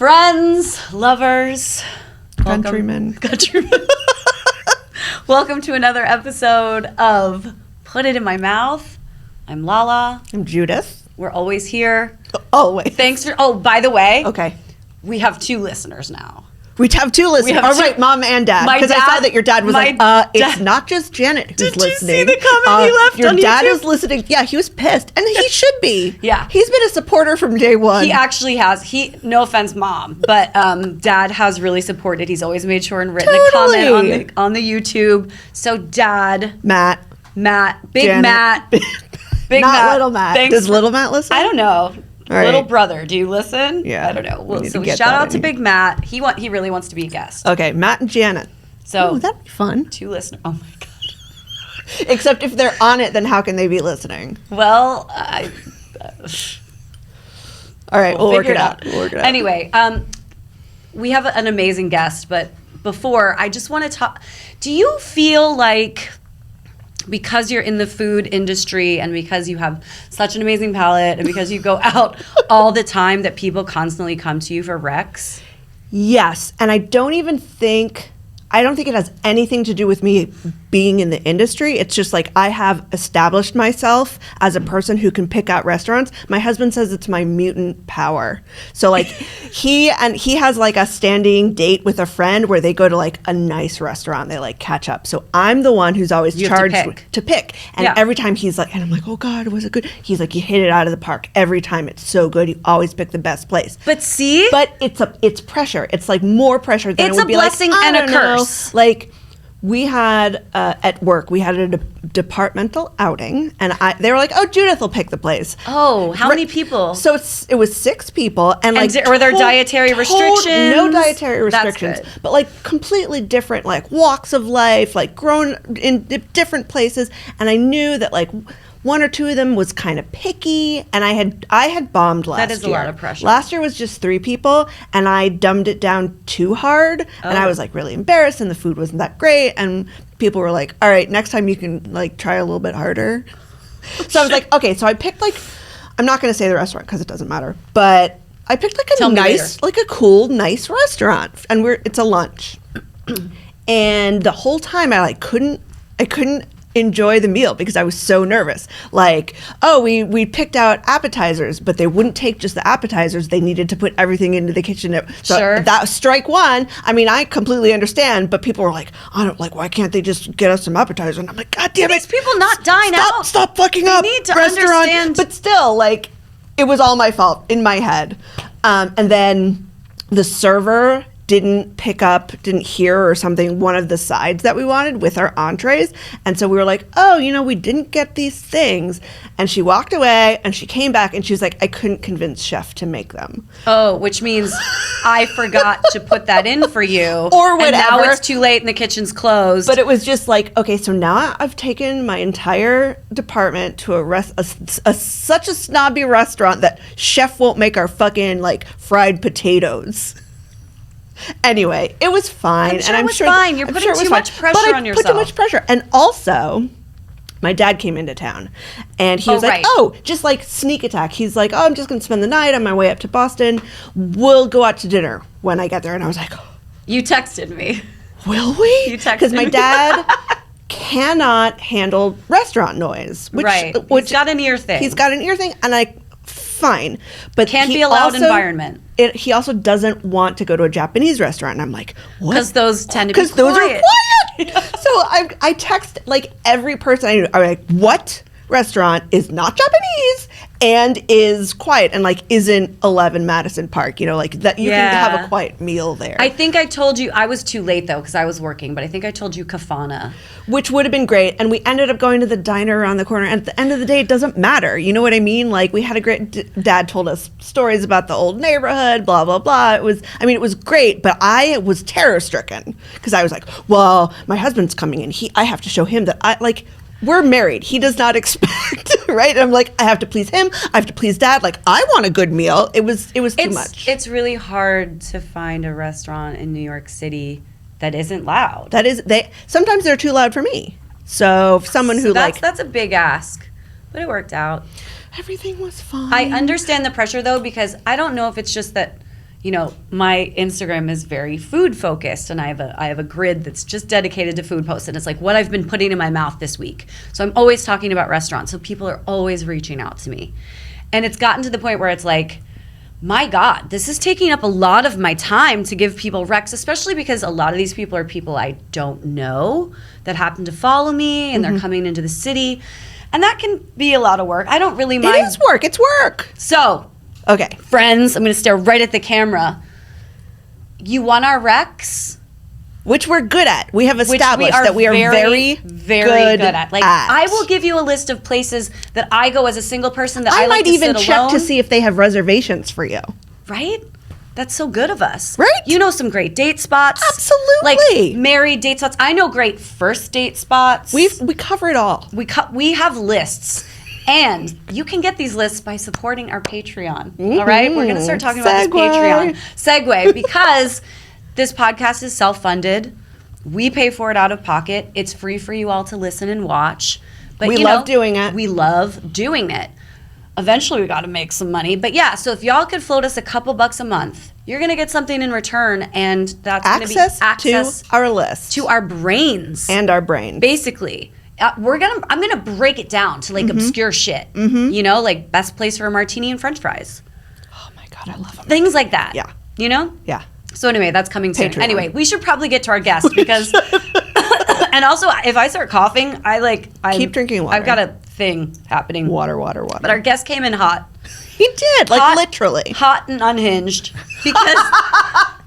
Friends, lovers, countrymen. Welcome to another episode of Put It in My Mouth. I'm Lala. I'm Judith. We're always here. Always. Thanks for, by the way. Okay. We have 2 listeners now. We have 2 listeners. All right, Mom and Dad. Because I saw that your dad was like, it's not just Janet who's listening. Did you see the comment he left your on dad YouTube? is listening. Yeah, he was pissed. And he should be. Yeah. He's been a supporter from day one. He actually has. No offense, Mom, but Dad has really supported. He's always made sure and written a comment on the YouTube. So Dad. Matt. Big Janet. Matt. Big Not Matt. Little Matt. Thanks Does Little Matt listen? I don't know. Right. Little brother, do you listen? Yeah. I don't know. Well, so shout out to Big Matt. He really wants to be a guest. Okay, Matt and Janet. So that'd be fun. 2 listeners. Oh my God. Except if they're on it, then how can they be listening? Well, all right, we'll work it out. Anyway, we have an amazing guest, but before, I just want to talk. Do you feel like, because you're in the food industry and because you have such an amazing palate and because you go out all the time, that people constantly come to you for recs? Yes, and I don't think it has anything to do with me being in the industry. It's just like I have established myself as a person who can pick out restaurants. My husband says it's my mutant power. So like he has like a standing date with a friend where they go to like a nice restaurant. They like catch up. So I'm the one who's always charged to pick. And every time he's like, and I'm like, oh God, was it good? He's like, you hit it out of the park every time. It's so good. You always pick the best place. But it's pressure. It's like more pressure than it would be like, it's a blessing and a curse. Like we had at work, we had a departmental outing, and they were like, "Oh, Judith will pick the place." Oh, how many people? So it was 6 people, and like, were there dietary restrictions? No dietary restrictions, That's good. but like completely different, like walks of life, like grown in different places, and I knew that like 1 or 2 of them was kind of picky, and I had bombed last year. That is a lot of pressure. Last year was just 3 people, and I dumbed it down too hard, and I was like really embarrassed, and the food wasn't that great, and people were like, all right, next time you can like try a little bit harder. So I was like, okay, so I picked like, I'm not going to say the restaurant because it doesn't matter, but I picked like a cool, nice restaurant, and it's a lunch. And the whole time I couldn't enjoy the meal because I was so nervous. Like, we picked out appetizers, but they wouldn't take just the appetizers. They needed to put everything into the kitchen. So that was strike 1. I mean, I completely understand, but people were like, why can't they just get us some appetizers? And I'm like, God damn it. These people not dine out. Stop fucking up. They need to restaurant. understand. But still, like, it was all my fault in my head. And then the server didn't hear or something, one of the sides that we wanted with our entrees. And so we were like, we didn't get these things. And she walked away and she came back and she was like, I couldn't convince chef to make them. Oh, which means I forgot to put that in for you. Or whatever. And now it's too late and the kitchen's closed. But it was just like, okay, so now I've taken my entire department to such a snobby restaurant that chef won't make our fucking like fried potatoes. Anyway, it was fine. I'm sure fine. You're putting too much pressure on yourself. But I put too much pressure. And also, my dad came into town, and he was like, just like sneak attack. He's like, I'm just going to spend the night on my way up to Boston. We'll go out to dinner when I get there. And I was like, you texted me. Will we? You texted me. Because my dad cannot handle restaurant noise. Which he's got an ear thing. He's got an ear thing, and fine. But can't be a loud environment. He also doesn't want to go to a Japanese restaurant. And I'm like, what? Because those tend to be quiet. Because those are quiet. So I text like every person I knew. I'm like, what restaurant is not Japanese and is quiet and like isn't 11 Madison Park? Like that you can have a quiet meal there. I think I told you, I was too late though because I was working, but I think I told you Kafana. Which would have been great. And we ended up going to the diner around the corner. And at the end of the day, it doesn't matter. You know what I mean? Like we had a great, Dad told us stories about the old neighborhood, blah, blah, blah. It was great, but I was terror stricken because I was like, well, my husband's coming in. I have to show him that we're married. He does not expect, right? And I'm like, I have to please him. I have to please Dad. Like, I want a good meal. It was too much. It's really hard to find a restaurant in New York City that isn't loud. Sometimes they're too loud for me. So someone who that's a big ask, but it worked out. Everything was fine. I understand the pressure though, because I don't know if it's just that you know, my Instagram is very food focused, and I have a grid that's just dedicated to food posts, and it's like what I've been putting in my mouth this week. So I'm always talking about restaurants. So people are always reaching out to me. And it's gotten to the point where it's like, my God, this is taking up a lot of my time to give people recs, especially because a lot of these people are people I don't know that happen to follow me, and they're coming into the city. And that can be a lot of work. I don't really mind. It is work. It's work. So, Okay. friends, I'm going to stare right at the camera. You want our recs? Which we're good at. We have Which established that we are very, good at. Like, I will give you a list of places that I go as a single person that I like might to even sit check alone. to see if they have reservations for you. Right? That's so good of us. Right? You know some great date spots. Absolutely. Like married date spots. I know great first date spots. We cover it all. We have lists. And you can get these lists by supporting our Patreon. All right? We're going to start talking about this Patreon. Segue. Because this podcast is self-funded. We pay for it out of pocket. It's free for you all to listen and watch. But We love doing it. We love doing it. Eventually, we got to make some money. But yeah, so if y'all could float us a couple bucks a month, you're going to get something in return. And that's going to be access to our list. to our brains. And our brains. Basically. I'm gonna break it down to like obscure shit. You know, like best place for a martini and French fries. Oh my God, I love them. Things like that. Yeah. You know? Yeah. So anyway, that's coming soon. Patreon. Anyway, we should probably get to our guest because and also if I start coughing, Keep drinking water. I've got a thing happening. Water. But our guest came in hot. He did, like Hot- literally. Hot and unhinged.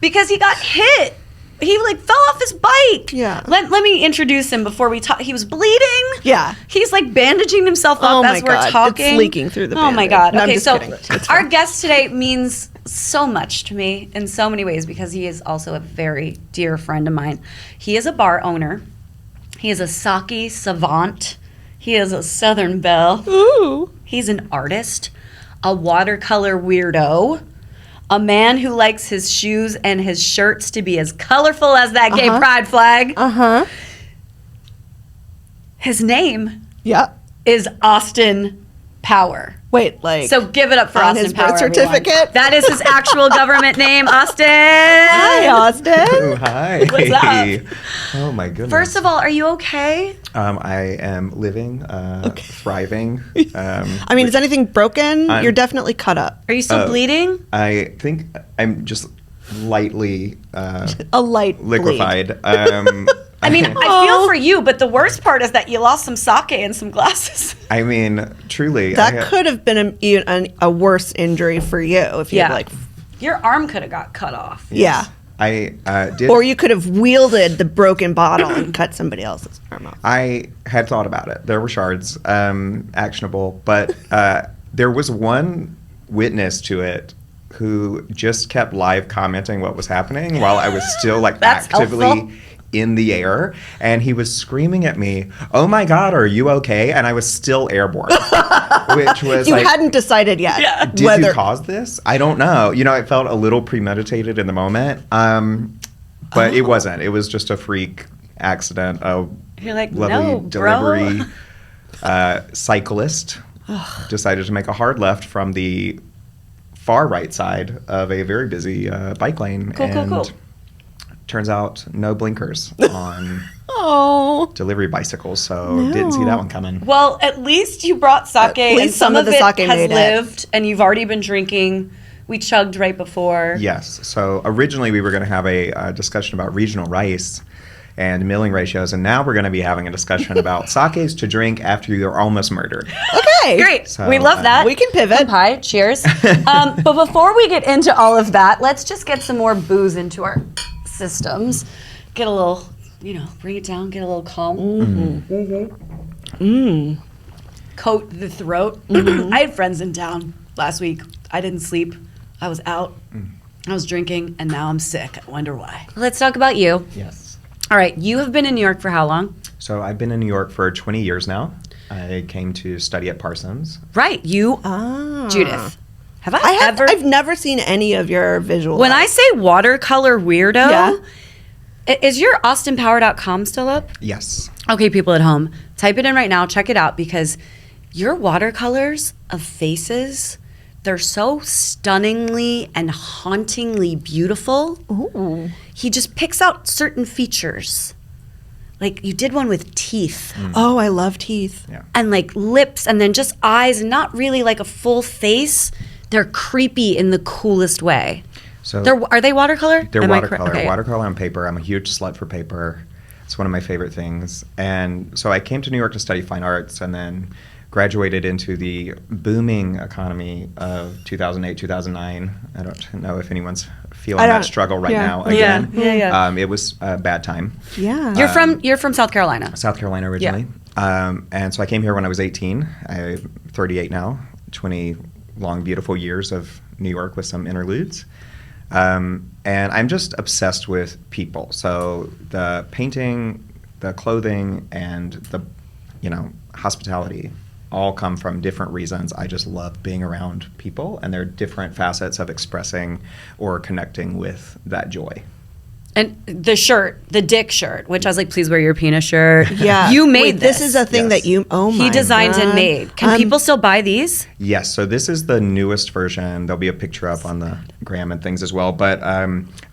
Because he got hit. He like fell off his bike. Yeah. Let me introduce him before we talk. He was bleeding. Yeah. He's like bandaging himself up Oh my as we're God, talking. it's leaking through the Oh my Band-Aid. God. No, I'm Okay, just so kidding. It's our fine. guest today means so much to me in so many ways because he is also a very dear friend of mine. He is a bar owner. He is a sake savant. He is a Southern belle. Ooh. He's an artist, a watercolor weirdo, a man who likes his shoes and his shirts to be as colorful as that gay pride flag. Uh-huh. His name Yep. is Austin Power. Wait, like. So give it up for on Austin his Power, birth everyone. certificate? That is his actual government name, Austin. Hi, Austin. Oh, hi. What's up? Oh my goodness. First of all, are you okay? I am living, thriving. I mean, is anything broken? I'm- You're definitely cut up. Are you still bleeding? I think I'm just lightly A light bleed. liquefied. I mean, I feel for you, but the worst part is that you lost some sake and some glasses. I mean, truly. That could have been a worse injury for you if you had like. Your arm could have got cut off. Yeah. I did. Or you could have wielded the broken bottle and cut somebody else's arm off. I had thought about it. There were shards, actionable, but there was one witness to it who just kept live commenting what was happening while I was still like That's actively helpful. in the air, and he was screaming at me, "Oh my God, are you okay?" And I was still airborne, which was You like, hadn't decided yet did whether you cause this? I don't know. You know, it felt a little premeditated in the moment, but it wasn't. It was just a freak accident. You're like, Lovely no, delivery bro. Cyclist decided to make a hard left from the far right side of a very busy bike lane. Cool. Turns out no blinkers on Oh. delivery bicycles, so didn't see that one coming. Well, at least you brought sake, At least and some of the it sake has made it. lived, and you've already been drinking. We chugged right before. Yes. So originally we were going to have a discussion about regional rice and milling ratios, and now we're going to be having a discussion about sakes to drink after you're almost murdered. Okay. Great. So, we love that. We can pivot. Hi. Cheers. But before we get into all of that, let's just get some more booze into our systems. Get a little, bring it down, get a little calm. Coat the throat. I had friends in town last week. I didn't sleep. I was out. I was drinking, and now I'm sick. I wonder why. Let's talk about you. Yes. All right. You have been in New York for how long? So I've been in New York for 20 years now. I came to study at Parsons. Right. You, Ah. Judith. Have I ever? I've never seen any of your visuals. When I say watercolor weirdo, Yeah. is your austinpower.com still up? Yes. Okay, people at home, type it in right now. Check it out because your watercolors of faces they're so stunningly and hauntingly beautiful. Ooh. He just picks out certain features. Like you did one with teeth. Oh, I love teeth. Yeah. And like lips and then just eyes and not really like a full face. They're creepy in the coolest way. So Are they watercolor? they're Am I watercolor. okay. Watercolor on paper. I'm a huge slut for paper. It's one of my favorite things. And so I came to New York to study fine arts and then graduated into the booming economy of 2008, 2009. I don't know if anyone's feeling that struggle right now again. Yeah. It was a bad time. Yeah. You're from South Carolina. South Carolina originally. And so I came here when I was 18. I'm 38 now, 20 long, beautiful years of New York with some interludes. And I'm just obsessed with people. So the painting, the clothing, and the, hospitality all come from different reasons. I just love being around people, and there are different facets of expressing or connecting with that joy. And the shirt, the dick shirt, which I was like, please wear your penis shirt. Yeah. You made Wait, this is a thing Yes. that you, oh my He designed and God. made. Can people still buy these? Yes, so this is the newest version. There'll be a picture up on the gram and things as well. But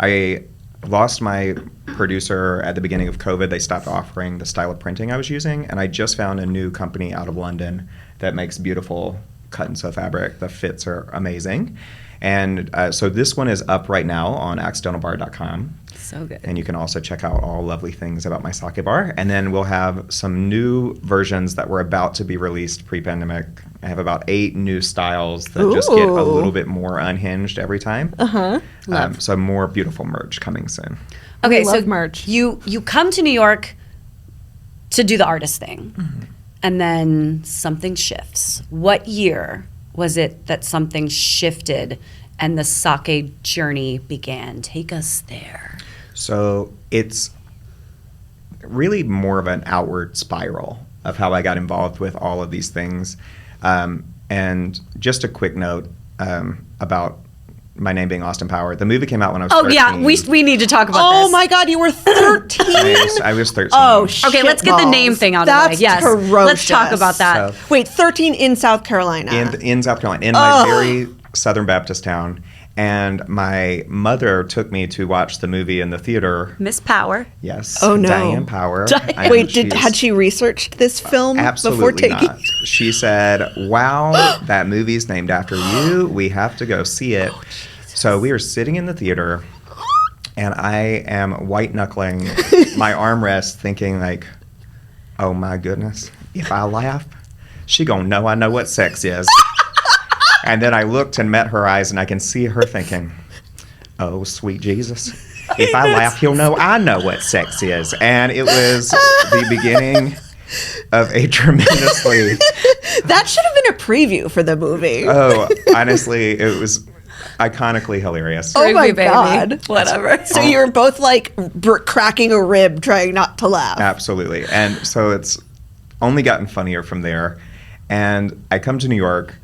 I lost my producer at the beginning of COVID. They stopped offering the style of printing I was using, and I just found a new company out of London that makes beautiful cut and sew fabric. The fits are amazing. And so this one is up right now on accidentalbar.com. So good. And you can also check out all lovely things about my sake bar. And then we'll have some new versions that were about to be released pre-pandemic. I have about 8 new styles that just get a Ooh. little bit more unhinged every time. Uh-huh. So more beautiful merch coming soon. Okay, We so love merch. you come to New York to do the artist thing, and then something shifts. What year was it that something shifted and the sake journey began? Take us there. So it's really more of an outward spiral of how I got involved with all of these things. And just a quick note about my name being Austin Power. The movie came out when I was 13. Yeah, we need to talk about Oh this. my God, you were 13? I was 13. Oh, Okay, let's get the name thing out of the way. That's Yes, ferocious. let's talk about that. So- Wait, 13 in South Carolina. in South Carolina, in my very Southern Baptist town. And my mother took me to watch the movie in the theater. Miss Power. Yes. Oh, no. Diane Power. Diane. And Wait, she's- had she researched this film before Absolutely taking? not. She said, "Wow, that movie's named after you. We have to go see it." So we are sitting in the theater, and I am white knuckling my armrest, thinking like, "Oh my goodness, if I laugh, she gonna know I know what sex is." And then I looked and met her eyes, and I can see her thinking, "Oh, sweet Jesus. If I laugh, he'll know I know what sex is." And it was the beginning of a tremendously... That should have been a preview for the movie. Oh, honestly, it was iconically hilarious. Oh my Creepy baby. God. Whatever. So you were both like cracking a rib trying not to laugh. Absolutely. And so it's only gotten funnier from there. And I come to New York,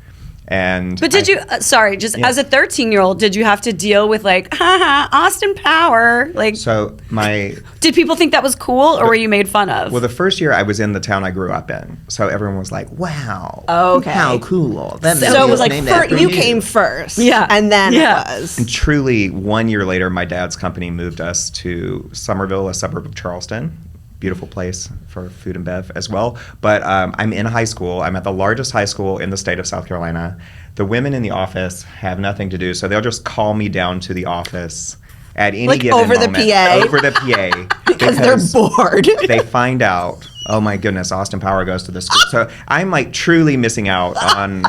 and... But did you, sorry, just as a 13-year-old, did you have to deal with like, haha, Austin Power? Like, So my... did people think that was cool or were you made fun of? Well, the first year I was in the town I grew up in. So everyone was like, "Wow. Okay. How cool." That So movie it was was like named after you came first. Yeah. And then Yeah. it was. And truly, 1 year later, my dad's company moved us to Somerville, a suburb of Charleston. Beautiful place for food and bev as well. But I'm in high school. I'm at the largest high school in the state of South Carolina. The women in the office have nothing to do, so they'll just call me down to the office at any Like given over the moment. PA? Over the PA. Because they're bored. They find out, oh my goodness, Austin Power goes to this school. So I'm like truly missing out on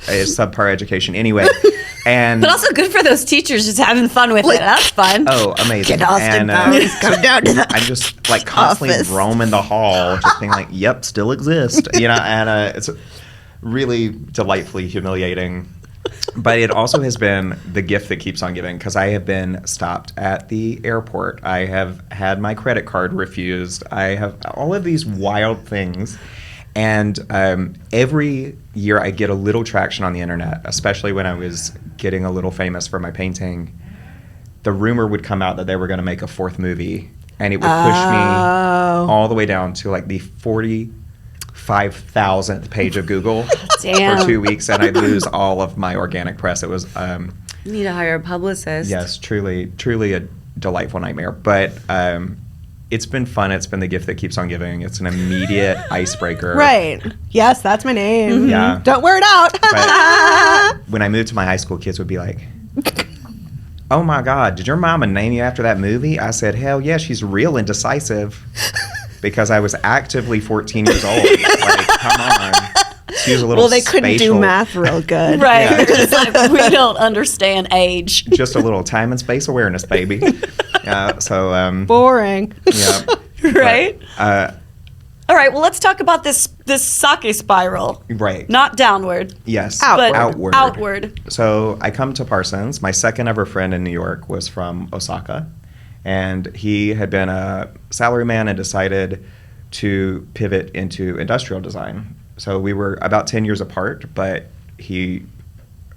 a subpar education anyway. And but also good for those teachers just having fun with Like- it. That's fun. oh, amazing. Get Austin And, Powers, come down to the I'm just like constantly office. roaming the hall, just being like, "Yep, still exist," and it's really delightfully humiliating. But it also has been the gift that keeps on giving, because I have been stopped at the airport. I have had my credit card refused. I have all of these wild things. And every year I get a little traction on the internet, especially when I was getting a little famous for my painting. The rumor would come out that they were going to make a 4th movie, and it would push me all the way down to like the 45th 5,000th page of Google Damn. for 2 weeks, and I'd lose all of my organic press. It was, You need to hire a publicist. yes, truly a delightful nightmare. But it's been fun. It's been the gift that keeps on giving. It's an immediate icebreaker. Right. Yes, that's my name. Yeah. Don't wear it out. But when I moved to my high school, kids would be like, "Oh my God, did your mama name you after that movie?" I said, "Hell yeah, she's real indecisive," because I was actively 14 years old. Like, come on. She was a little Well, they couldn't spatial, do math real good. Right. Yeah. It's like, we don't understand age. just a little time and space awareness, baby. So, Boring. yeah. Right? But, All right, well, let's talk about this sake spiral. right. Not downward, Yes. Outward. but Outward. outward. So I come to Parsons. My second ever friend in New York was from Osaka, and he had been a salaryman and decided to pivot into industrial design. So we were about 10 years apart, but he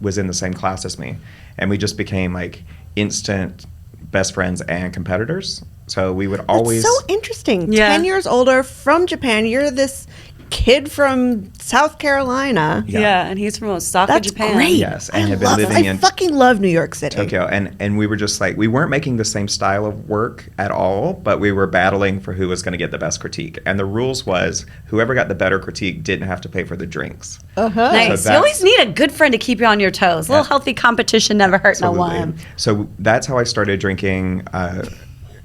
was in the same class as me, and we just became like instant best friends and competitors. So we would always. It's so interesting. Yeah. 10 years older from Japan. You're this kid from South Carolina. Yeah. Yeah, and he's from Osaka, That's Japan. great. Yes, and I had been love, living I in fucking love New York City. Tokyo, and we were just like, we weren't making the same style of work at all, but we were battling for who was going to get the best critique. And the rules was whoever got the better critique didn't have to pay for the drinks. Uh-huh. Nice. So You always that's- need a good friend to keep you on your toes. A little Yeah. healthy competition never hurt no Absolutely. one. So that's how I started drinking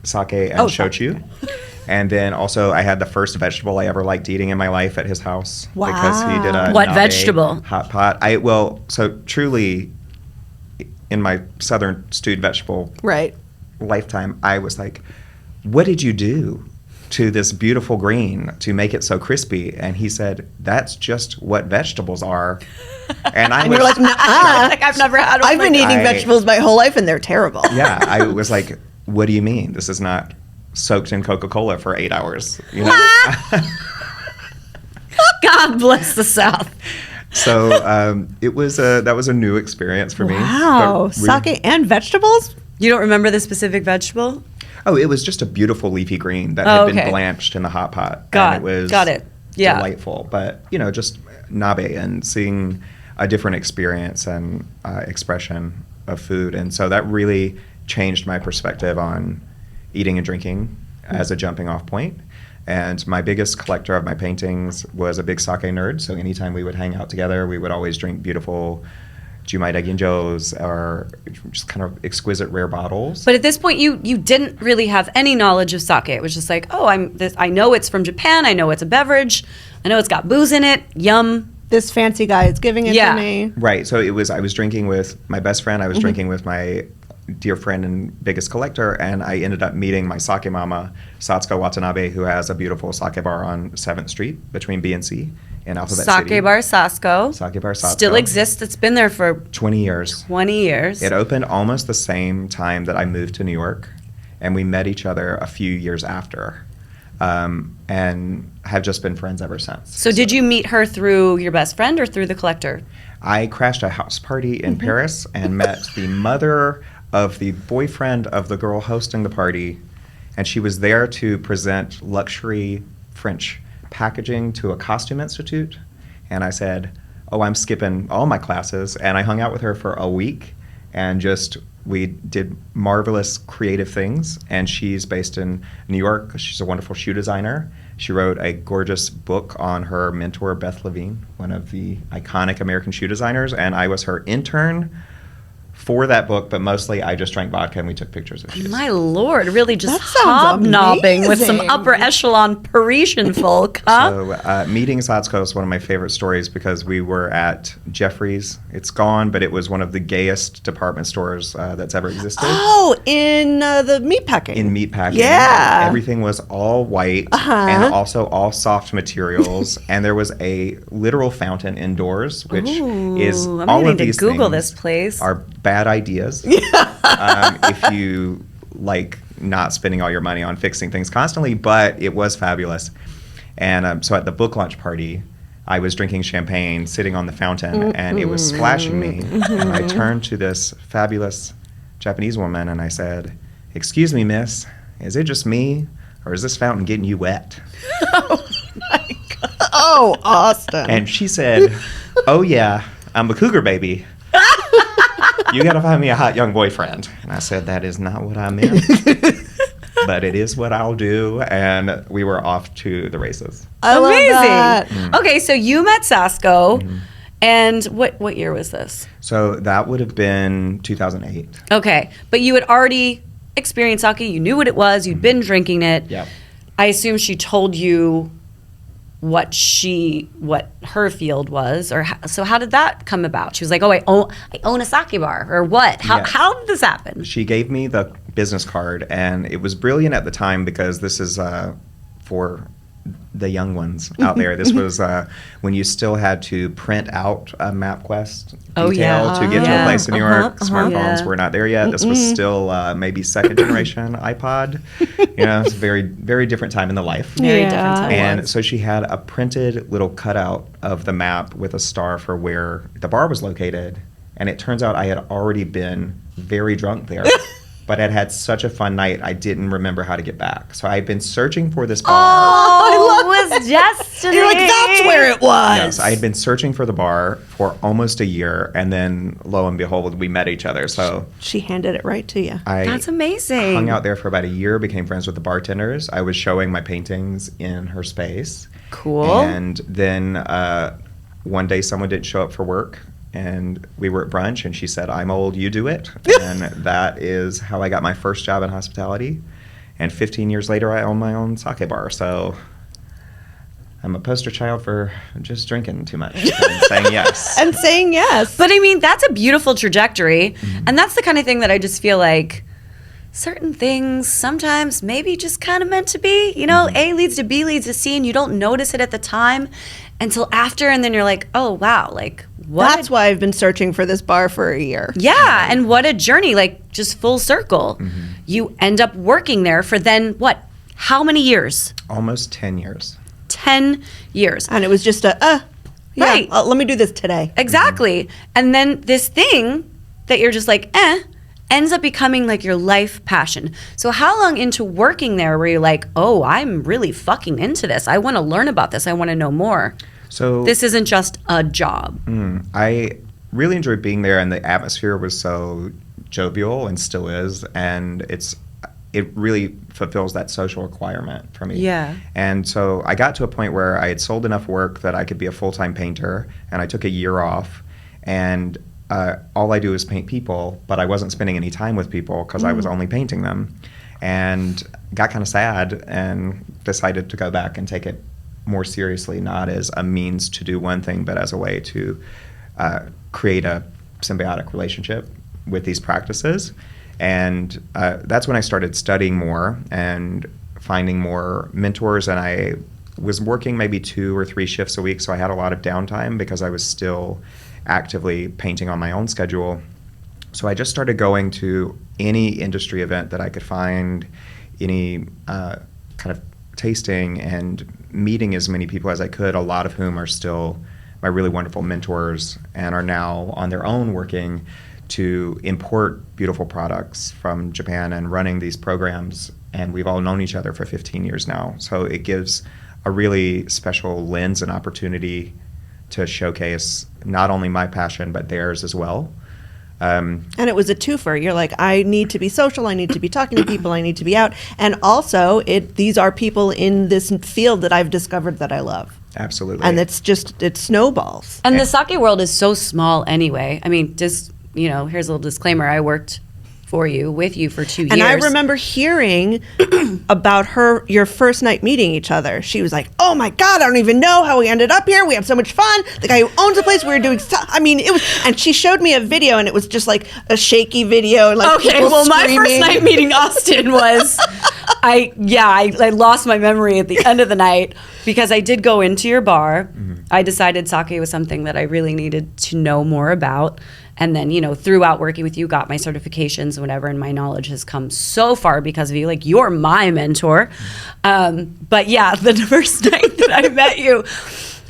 sake and shochu. And then also I had the first vegetable I ever liked eating in my life at his house. Because he did a What nabe vegetable? hot pot. So truly, in my southern stewed vegetable Right. lifetime, I was like, what did you do to this beautiful green to make it so crispy? And he said, that's just what vegetables are. And I And was you're like, nah. Like I've never had one. I've been eating I- vegetables my whole life and they're terrible. yeah, I was like, what do you mean? This is not soaked in Coca-Cola for 8 hours, you know? God bless the South. So that was a new experience for me. Wow. But Sake and vegetables? You don't remember the specific vegetable? Oh, it was just a beautiful leafy green that Oh, had okay. been blanched in the hot pot. Got and it was got it. Yeah. delightful. But, just nabe and seeing a different experience and expression of food. And so that really changed my perspective on eating and drinking as a jumping off point. And my biggest collector of my paintings was a big sake nerd. So anytime we would hang out together, we would always drink beautiful Jumai Daginjos or just kind of exquisite rare bottles. But at this point, you didn't really have any knowledge of sake. It was just like, oh, I know it's from Japan. I know it's a beverage. I know it's got booze in it. Yum. This fancy guy is giving it Yeah. to me. Right. So I was drinking with my best friend. I was drinking with my dear friend and biggest collector, and I ended up meeting my sake mama, Satsuko Watanabe, who has a beautiful sake bar on 7th Street between B and C in Alphabet City. Sake Bar Sasko. Sake Bar Satsuko. Still exists. It's been there for 20 years. 20 years. It opened almost the same time that I moved to New York, and we met each other a few years after, and have just been friends ever since. So did you meet her through your best friend or through the collector? I crashed a house party in Paris and met the mother of the boyfriend of the girl hosting the party, and she was there to present luxury French packaging to a costume institute. And I said, oh, I'm skipping all my classes, and I hung out with her for a week, and we did marvelous creative things. And she's based in New York. She's a wonderful shoe designer. She wrote a gorgeous book on her mentor, Beth Levine, one of the iconic American shoe designers, and I was her intern for that book, but mostly I just drank vodka and we took pictures of shoes. My Lord, really just That sounds hobnobbing with some amazing. upper echelon Parisian folk, huh? So meeting Satsuko is one of my favorite stories because we were at Jeffrey's. It's gone, but it was one of the gayest department stores that's ever existed. Oh, in the meat packing. In meatpacking. Yeah. Everything was all white Uh-huh. and also all soft materials. And there was a literal fountain indoors, which is Ooh, I'm all gonna of need these to Google things this place. are bad ideas. If you like not spending all your money on fixing things constantly, but it was fabulous. And so at the book launch party, I was drinking champagne, sitting on the fountain, and it was splashing me. And I turned to this fabulous Japanese woman and I said, "Excuse me, miss, is it just me, or is this fountain getting you wet?" Oh, Austin. And she said, "Oh yeah, I'm a cougar baby. You got to find me a hot young boyfriend." And I said, "That is not what I meant, but it is what I'll do." And we were off to the races. I love that. Amazing. Okay, so you met Sasko, and what year was this? So that would have been 2008. Okay, but you had already experienced sake. You knew what it was. You'd been drinking it. Yep. I assume she told you what her field was, or so how did that come about? She was like, "Oh, I own a sake bar," or what? How did this happen? She gave me the business card, and it was brilliant at the time because this is for the young ones out there. This was when you still had to print out a MapQuest detail to get to a place in New York. Smartphones were not there yet. This was still maybe second generation iPod. It's a very, very different time in the life. Very different time. And so she had a printed little cutout of the map with a star for where the bar was located. And it turns out I had already been very drunk there. But I'd had such a fun night, I didn't remember how to get back. So I had been searching for this bar. Oh, it was destiny. You're like, that's where it was. Yes, I had been searching for the bar for almost a year, and then lo and behold, we met each other. So She handed it right to you. That's amazing. hung out there for about a year, became friends with the bartenders. I was showing my paintings in her space. Cool. And then one day someone didn't show up for work, and we were at brunch, and she said, "I'm old, you do it." And that is how I got my first job in hospitality. And 15 years later, I own my own sake bar. So I'm a poster child for just drinking too much and saying yes. And saying yes. But I mean, that's a beautiful trajectory. And that's the kind of thing that I just feel like certain things sometimes maybe just kind of meant to be. A leads to B leads to C, and you don't notice it at the time until after. And then you're like, oh, wow, like what? That's why I've been searching for this bar for a year. Yeah, and what a journey, like just full circle. You end up working there for then what? How many years? Almost 10 years. 10 years. And it was just Right. let me do this today. Exactly. And then this thing that you're just like, ends up becoming like your life passion. So how long into working there were you like, oh, I'm really fucking into this. I want to learn about this. I want to know more. So This isn't just a job. I really enjoyed being there, and the atmosphere was so jovial and still is, and it really fulfills that social requirement for me. Yeah. And so I got to a point where I had sold enough work that I could be a full-time painter, and I took a year off, and all I do is paint people, but I wasn't spending any time with people because I was only painting them, and got kind of sad and decided to go back and take it more seriously, not as a means to do one thing, but as a way to create a symbiotic relationship with these practices. And that's when I started studying more and finding more mentors. And I was working maybe 2 or 3 shifts a week, so I had a lot of downtime because I was still actively painting on my own schedule. So I just started going to any industry event that I could find, any kind of tasting, and meeting as many people as I could, a lot of whom are still my really wonderful mentors and are now on their own working to import beautiful products from Japan and running these programs. And we've all known each other for 15 years now. So it gives a really special lens and opportunity to showcase not only my passion, but theirs as well. And it was a twofer. You're like, I need to be social. I need to be talking to people. I need to be out. And also, these are people in this field that I've discovered that I love. Absolutely. And it snowballs. And the sake world is so small anyway. I mean, just, here's a little disclaimer. I worked with you for 2 years. And I remember hearing about your first night meeting each other. She was like, oh my God, I don't even know how we ended up here. We have so much fun. The guy who owns the place, we were doing stuff. I mean, it was, and she showed me a video, and it was just like a shaky video. And like okay, people well, my screaming. first night meeting Austin was, I lost my memory at the end of the night because I did go into your bar. I decided sake was something that I really needed to know more about. And then, throughout working with you, got my certifications and whatever, and my knowledge has come so far because of you. Like, you're my mentor. But yeah, the first night that I met you,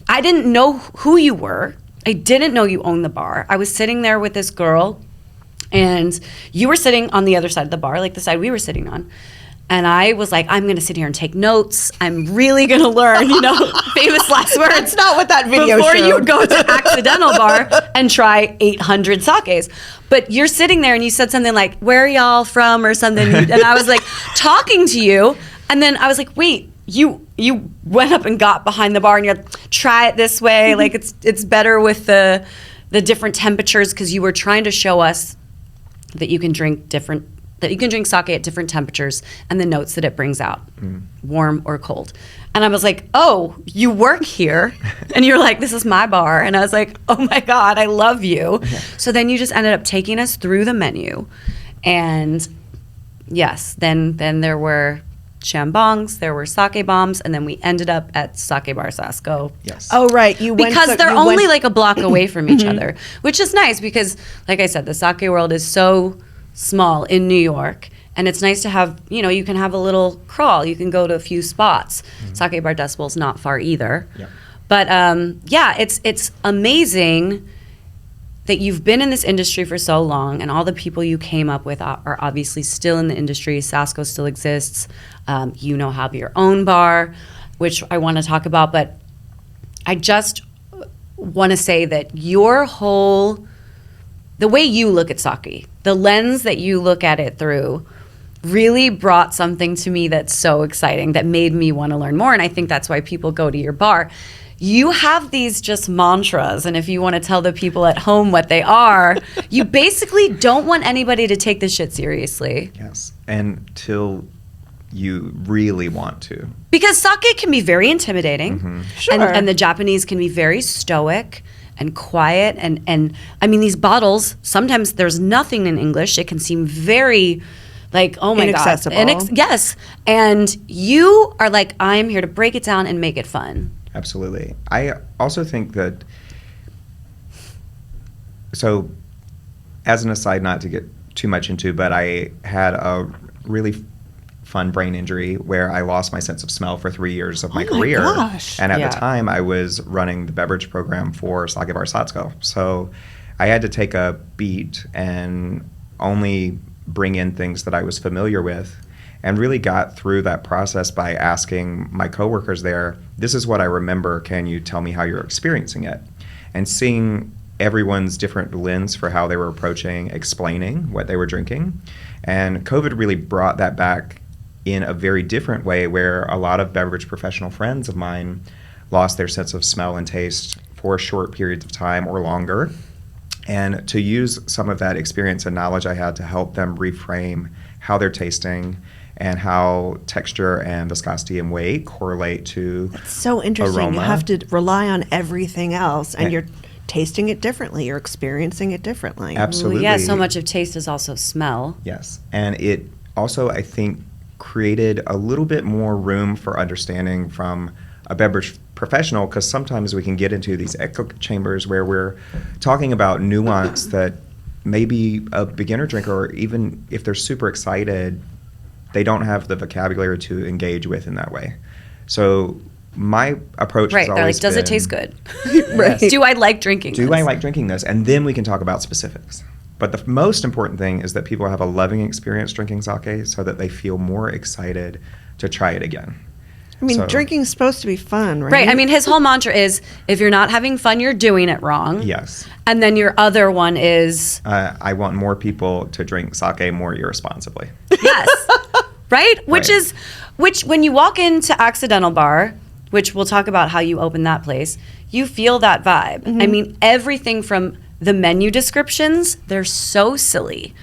I didn't know who you were. I didn't know you owned the bar. I was sitting there with this girl, and you were sitting on the other side of the bar, like the side we were sitting on. And I was like, I'm going to sit here and take notes. I'm really going to learn, famous last words. That's not what that video before showed. you go to Accidental Bar and try 800 sakes. But you're sitting there and you said something like, where are y'all from or something. And I was like talking to you. And then I was like, wait, you went up and got behind the bar and you're like, try it this way. Like it's better with the different temperatures, because you were trying to show us that you can drink sake at different temperatures and the notes that it brings out, warm or cold. And I was like, oh, you work here? And you're like, this is my bar. And I was like, oh my God, I love you. So then you just ended up taking us through the menu. And yes, then there were shambongs, there were sake bombs, and then we ended up at Sake Bar Sasko. Yes. Oh, right. Because they're only like a block away from each other, which is nice because, like I said, the sake world is so small in New York, and it's nice to have, you can have a little crawl. You can go to a few spots. Sake Bar Decibel's not far either. Yep. But it's amazing that you've been in this industry for so long, and all the people you came up with are obviously still in the industry. Sasko still exists. Have your own bar, which I want to talk about, but I just want to say that the way you look at sake, the lens that you look at it through, really brought something to me that's so exciting, that made me want to learn more. And I think that's why people go to your bar. You have these just mantras, and if you want to tell the people at home what they are, you basically don't want anybody to take this shit seriously. Yes, until you really want to. Because sake can be very intimidating. Sure. And the Japanese can be very stoic and quiet. And I mean, these bottles, sometimes there's nothing in English. It can seem very like, oh my Inaccessible. God. Yes. And you are like, I'm here to break it down and make it fun. Absolutely. I also think that, so as an aside, not to get too much into, but I had a really fun brain injury where I lost my sense of smell for 3 years of my career. Gosh. And at Yeah. the time, I was running the beverage program for Sake Bar Satsuko. So I had to take a beat and only bring in things that I was familiar with, and really got through that process by asking my coworkers there, this is what I remember, can you tell me how you're experiencing it? And seeing everyone's different lens for how they were approaching explaining what they were drinking. And COVID really brought that back in a very different way, where a lot of beverage professional friends of mine lost their sense of smell and taste for short periods of time or longer. And to use some of that experience and knowledge I had to help them reframe how they're tasting and how texture and viscosity and weight correlate to It's so interesting. aroma. You have to rely on everything else, and Yeah. you're tasting it differently. You're experiencing it differently. Absolutely. Yeah, so much of taste is also smell. Yes. And it also, I think, created a little bit more room for understanding from a beverage professional, because sometimes we can get into these echo chambers where we're talking about nuance that maybe a beginner drinker, or even if they're super excited, they don't have the vocabulary to engage with in that way. So my approach Right. has They're always like, does it been, taste good? Right. Do I like drinking do this? I like drinking this? And then we can talk about specifics. But the most important thing is that people have a loving experience drinking sake so that they feel more excited to try it again. I mean, So- drinking's supposed to be fun, right? Right. I mean, his whole mantra is, if you're not having fun, you're doing it wrong. Yes. And then your other one is, I want more people to drink sake more irresponsibly. yes. Right? Which Right. is, when you walk into Accidental Bar, which we'll talk about how you open that place, you feel that vibe. I mean, everything from the menu descriptions, they're so silly.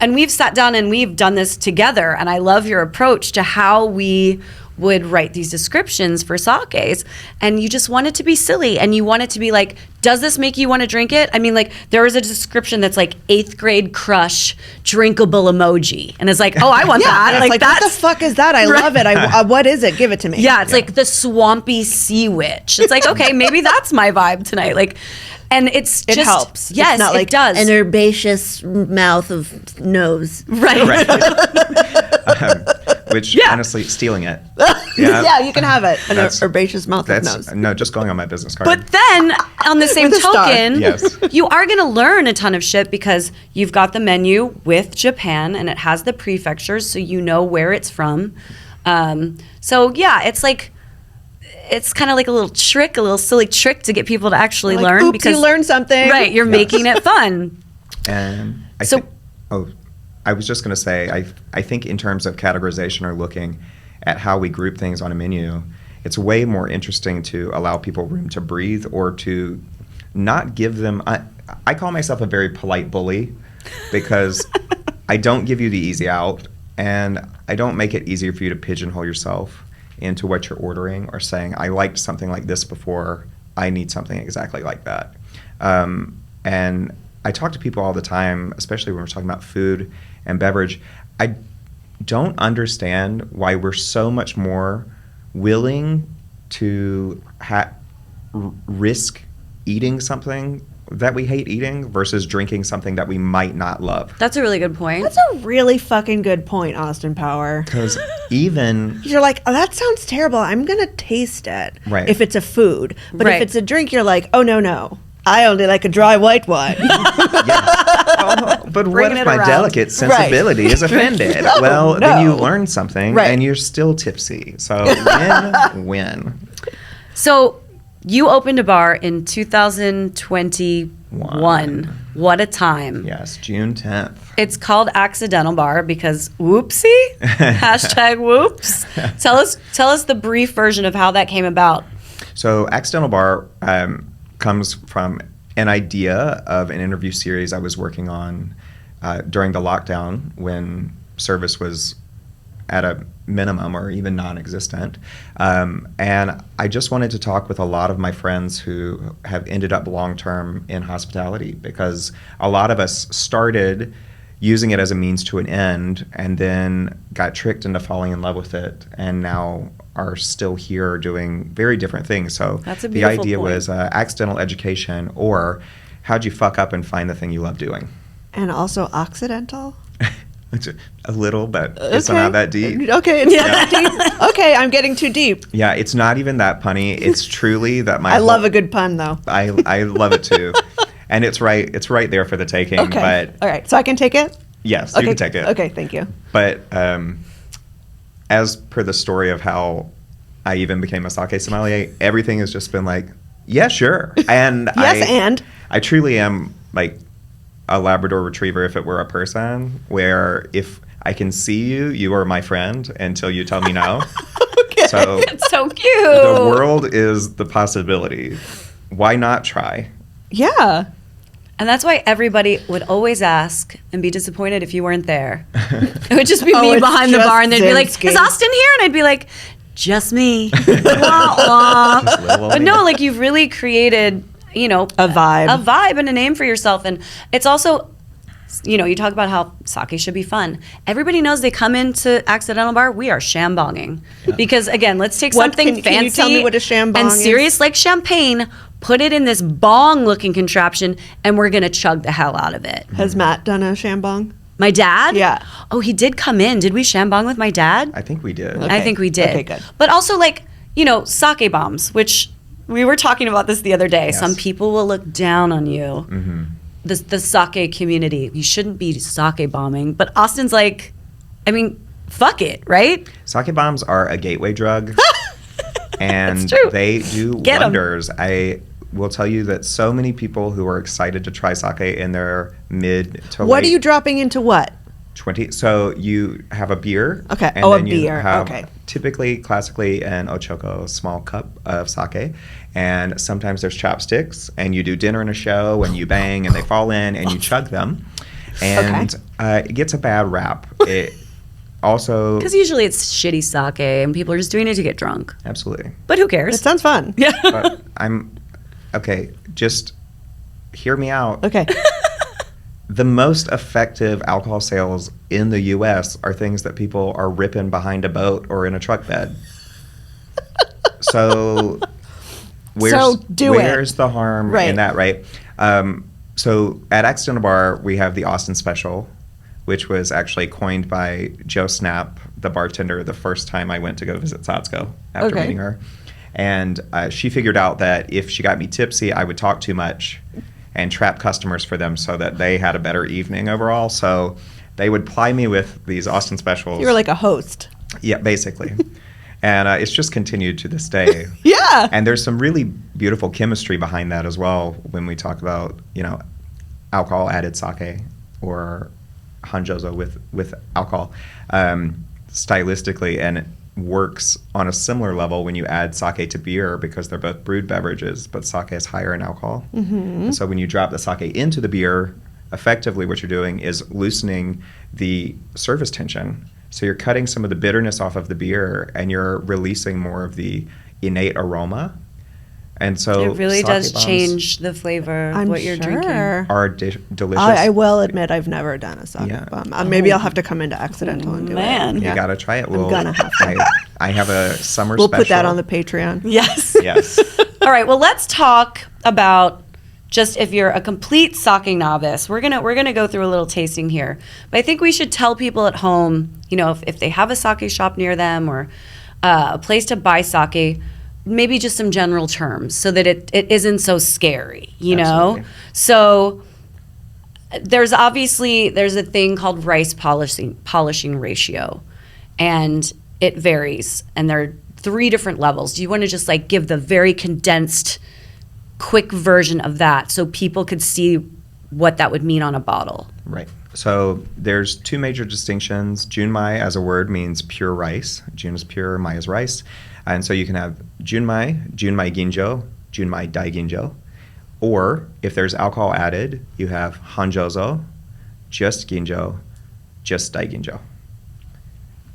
And we've sat down and we've done this together, and I love your approach to how we would write these descriptions for sakes, and you just want it to be silly, and you want it to be like, does this make you want to drink it? I mean, like, there is a description that's like 8th grade crush drinkable emoji, and it's like, oh, I want that. It's like, what the that's fuck is that? I love it. What is it? Give it to me. yeah, it's like the swampy sea witch. It's like, okay, maybe that's my vibe tonight. Like, and it's It just helps. Yes, It's not like it does. an herbaceous mouth of nose. right. Right. which Yeah. honestly, stealing it. Yeah, you can have it. An That's- herbaceous mouth with That's nose. no, just going on my business card. But then, on the same With a star. token, Yes. you are going to learn a ton of shit because you've got the menu with Japan and it has the prefectures, so you know where it's from. So yeah, it's kind of like a little trick, a little silly trick to get people to actually Like, learn oops, because you learned something. right, you're Yes. making it fun. And So- I was just going to say, I think in terms of categorization or looking at how we group things on a menu, it's way more interesting to allow people room to breathe or to not give them. I call myself a very polite bully because I don't give you the easy out, and I don't make it easier for you to pigeonhole yourself into what you're ordering or saying, I liked something like this before, I need something exactly like that. And I talk to people all the time, especially when we're talking about food and beverage. I don't understand why we're so much more willing to risk eating something that we hate eating versus drinking something that we might not love. That's a really good point. That's a really fucking good point, Austin Power. Because even You're like, oh, that sounds terrible. I'm going to taste it. Right. If it's a food. But Right. if it's a drink, you're like, oh, no. I only like a dry white wine. but what Bringing if it my around. delicate sensibility is offended? No, well, then you no. learn something Right. and you're still tipsy. So win. So you opened a bar in 2021. What a time. Yes, June 10th. It's called Accidental Bar because whoopsie. Hashtag whoops. Tell us the brief version of how that came about. So Accidental Bar comes from an idea of an interview series I was working on during the lockdown when service was at a minimum or even non-existent. And I just wanted to talk with a lot of my friends who have ended up long-term in hospitality because a lot of us started using it as a means to an end and then got tricked into falling in love with it and now are still here doing very different things. So That's a the beautiful idea point. was accidental education, or how'd you fuck up and find the thing you love doing? And also Occidental. It's a little, but it's not that deep. Okay, it's not that deep. Okay, I'm getting too deep. Yeah, it's not even that punny. It's truly that my I love whole- a good pun, though. I love it too. And it's right there for the taking. Okay. But All right, so I can take it? yes, Okay. you can take it. Okay, thank you. But as per the story of how I even became a sake sommelier, everything has just been like, yeah, sure. And Yes, I truly am like a Labrador Retriever if it were a person, where if I can see you, you are my friend until you tell me no. Okay. So It's so cute. the world is the possibility. Why not try? Yeah. And that's why everybody would always ask and be disappointed if you weren't there. It would just be Oh, me it's behind the just bar and they'd be like, Zinsky. is Austin here? And I'd be like, just me. Wah, wah. Just little But me. no, like you've really created, A vibe. a vibe and a name for yourself. And it's also, you talk about how sake should be fun. Everybody knows they come into Accidental Bar, we are shambonging. Because again, let's take What- something can fancy you tell me what a shambong and is? serious like champagne, put it in this bong-looking contraption, and we're going to chug the hell out of it. Has Matt done a shambong? My dad? Yeah. Oh, he did come in. Did we shambong with my dad? I think we did. Okay. I think we did. Okay, good. But also, like, sake bombs, which we were talking about this the other day. Yes. Some people will look down on you. Mm-hmm. The sake community. You shouldn't be sake bombing. But Austin's like, fuck it, right? Sake bombs are a gateway drug, and That's true. they do Get 'em. wonders. I will tell you that so many people who are excited to try sake in their mid to What are late you dropping into what? 20. So you have a beer. Okay. And Oh, a then you beer. have Okay. Typically, classically, an ochoko, small cup of sake. And sometimes there's chopsticks, and you do dinner and a show, and you bang, and they fall in, and you chug them. And it gets a bad rap. It also, Because usually it's shitty sake and people are just doing it to get drunk. absolutely. But who It cares? sounds fun. Yeah. But okay, just hear me out. Okay. The most effective alcohol sales in the U.S. are things that people are ripping behind a boat or in a truck bed. So where's the harm Right. in that, right? So at Accidental Bar, we have the Austin Special, which was actually coined by Joe Snap the bartender the first time I went to go visit Satsuko after Okay. meeting her. And she figured out that if she got me tipsy, I would talk too much and trap customers for them so that they had a better evening overall. So they would ply me with these Austin specials. You were like a host. Yeah, basically. And it's just continued to this day. Yeah. And there's some really beautiful chemistry behind that as well when we talk about, alcohol added sake or hanjozo with alcohol stylistically, and it works on a similar level when you add sake to beer because they're both brewed beverages, but sake is higher in alcohol. Mm-hmm. And so when you drop the sake into the beer, effectively what you're doing is loosening the surface tension. So you're cutting some of the bitterness off of the beer and you're releasing more of the innate aroma. And so It really sake does bombs change the flavor of I'm what you're drinking. sure. are delicious. I will admit I've never done a sake Yeah. bomb. Maybe I'll have to come into accidental and do Man. it. You gotta try it. gonna have to. I have a summer We'll special. put that on the Patreon. Yes. Yes. All right, well, let's talk about just if you're a complete sake novice. We're gonna go through a little tasting here, but I think we should tell people at home, if they have a sake shop near them or a place to buy sake, maybe just some general terms so that it isn't so scary, Absolutely. So there's a thing called rice polishing ratio, and it varies, and there are 3 different levels. Do you want to just give the very condensed, quick version of that so people could see what that would mean on a bottle? Right. So there's 2 major distinctions. Junmai as a word means pure rice. Jun is pure, mai is rice. And so you can have junmai, junmai ginjo, junmai daiginjo. Or if there's alcohol added, you have hanjozo, just ginjo, just daiginjo.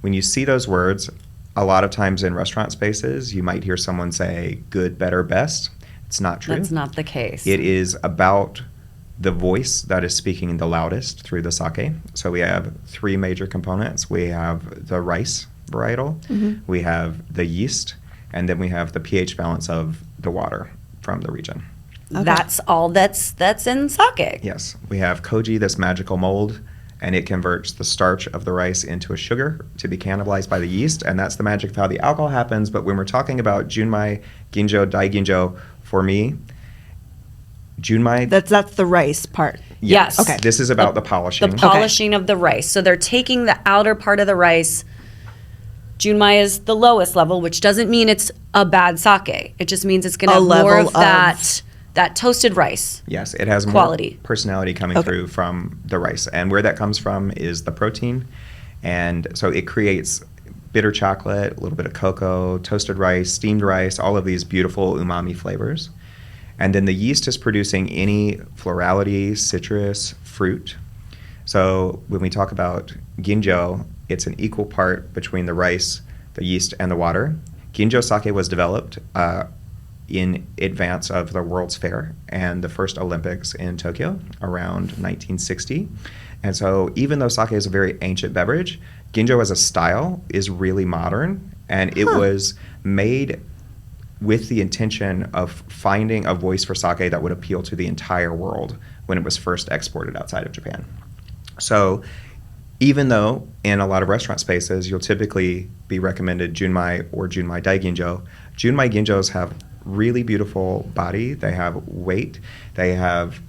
When you see those words, a lot of times in restaurant spaces, you might hear someone say good, better, best. It's not true. That's not the case. It is about the voice that is speaking the loudest through the sake. So we have 3 major components. We have the rice varietal, we have the yeast, and then we have the pH balance of the water from the region. That's all that's in sake. Yes, we have koji, this magical mold, and it converts the starch of the rice into a sugar to be cannibalized by the yeast, and that's the magic of how the alcohol happens. But when we're talking about junmai, ginjo, daiginjo, for me, junmai... That's the rice part. Yes. Okay. This is about the polishing. The polishing of the rice. So they're taking the outer part of the rice. Junmai is the lowest level, which doesn't mean it's a bad sake. It just means it's going to A have more level of that toasted rice. Yes, it has more Quality. personality coming through from the rice. And where that comes from is the protein. And so it creates bitter chocolate, a little bit of cocoa, toasted rice, steamed rice, all of these beautiful umami flavors. And then the yeast is producing any florality, citrus, fruit. So when we talk about ginjo, it's an equal part between the rice, the yeast, and the water. Ginjo sake was developed in advance of the World's Fair and the first Olympics in Tokyo around 1960. And so even though sake is a very ancient beverage, ginjo as a style is really modern, and it was made with the intention of finding a voice for sake that would appeal to the entire world when it was first exported outside of Japan. So even though in a lot of restaurant spaces you'll typically be recommended junmai or junmai daiginjo, junmai ginjos have really beautiful body, they have weight, they have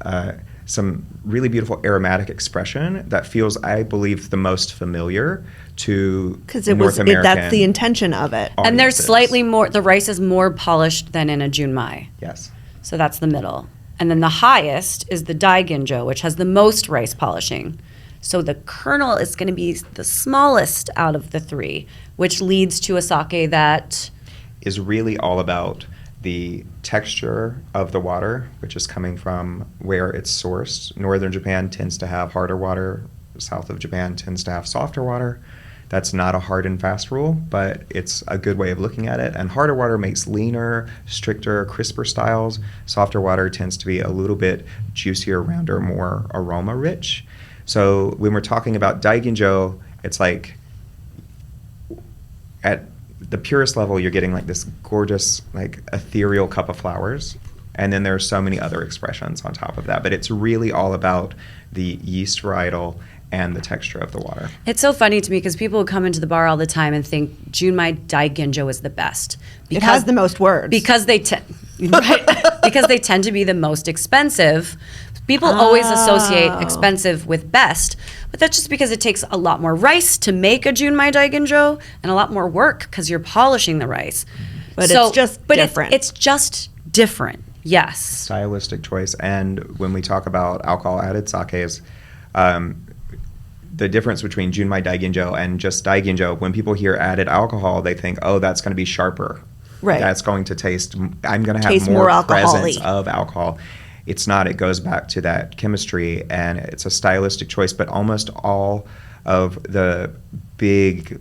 some really beautiful aromatic expression that feels, I believe, the most familiar to Because North American. that's the intention of it. And there's audiences. slightly more, the rice is more polished than in a junmai. Yes. So that's the middle. And then the highest is the daiginjo, which has the most rice polishing. So the kernel is going to be the smallest out of the 3, which leads to a sake that Is really all about the texture of the water, which is coming from where it's sourced. Northern Japan tends to have harder water. South of Japan tends to have softer water. That's not a hard and fast rule, but it's a good way of looking at it. And harder water makes leaner, stricter, crisper styles. Softer water tends to be a little bit juicier, rounder, more aroma rich. So when we're talking about daiginjo, it's like at the purest level, you're getting like this gorgeous, like ethereal cup of flowers. And then there are so many other expressions on top of that. But it's really all about the yeast varietal and the texture of the water. It's so funny to me because people would come into the bar all the time and think Junmai Daiginjo is the best. It has the most words. Because they because they tend to be the most expensive. People always associate expensive with best, but that's just because it takes a lot more rice to make a Junmai Daiginjo and a lot more work because you're polishing the rice. But it's just different. It's just different. Yes. Stylistic choice. And when we talk about alcohol added sakes, the difference between Junmai Daiginjo and just Daiginjo, when people hear added alcohol, they think, oh, that's going to be sharper. Right. That's going to I'm going to Taste have more more presence alcohol-y. of alcohol. It's not. It goes back to that chemistry, and it's a stylistic choice, but almost all of the big,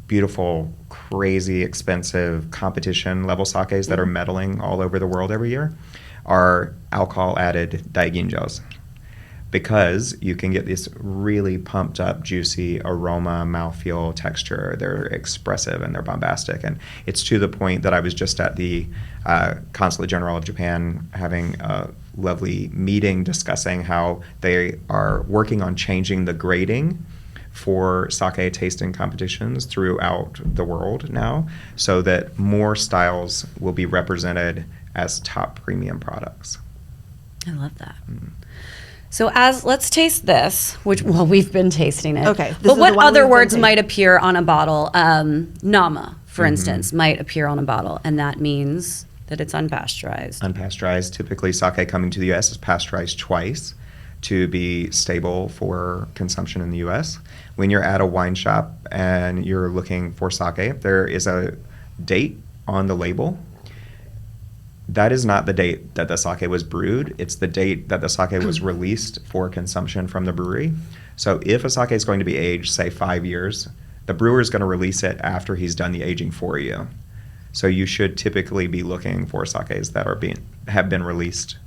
beautiful, crazy, expensive competition level sakes that are medaling all over the world every year are alcohol-added Daiginjos. Because you can get this really pumped up, juicy aroma, mouthfeel, texture. They're expressive and they're bombastic. And it's to the point that I was just at the Consulate General of Japan having a lovely meeting discussing how they are working on changing the grading for sake tasting competitions throughout the world now so that more styles will be represented as top premium products. I love that. So let's taste this, which, well, we've been tasting it. Okay, this But is what the one other we've been words tasting. might appear on a bottle? Nama, for instance, might appear on a bottle, and that means that it's unpasteurized. Unpasteurized, typically sake coming to the U.S. is pasteurized twice to be stable for consumption in the U.S. When you're at a wine shop and you're looking for sake, there is a date on the label. That is not the date that the sake was brewed. It's the date that the sake was released for consumption from the brewery. So if a sake is going to be aged, say 5 years, the brewer is going to release it after he's done the aging for you. So you should typically be looking for sakes that have been released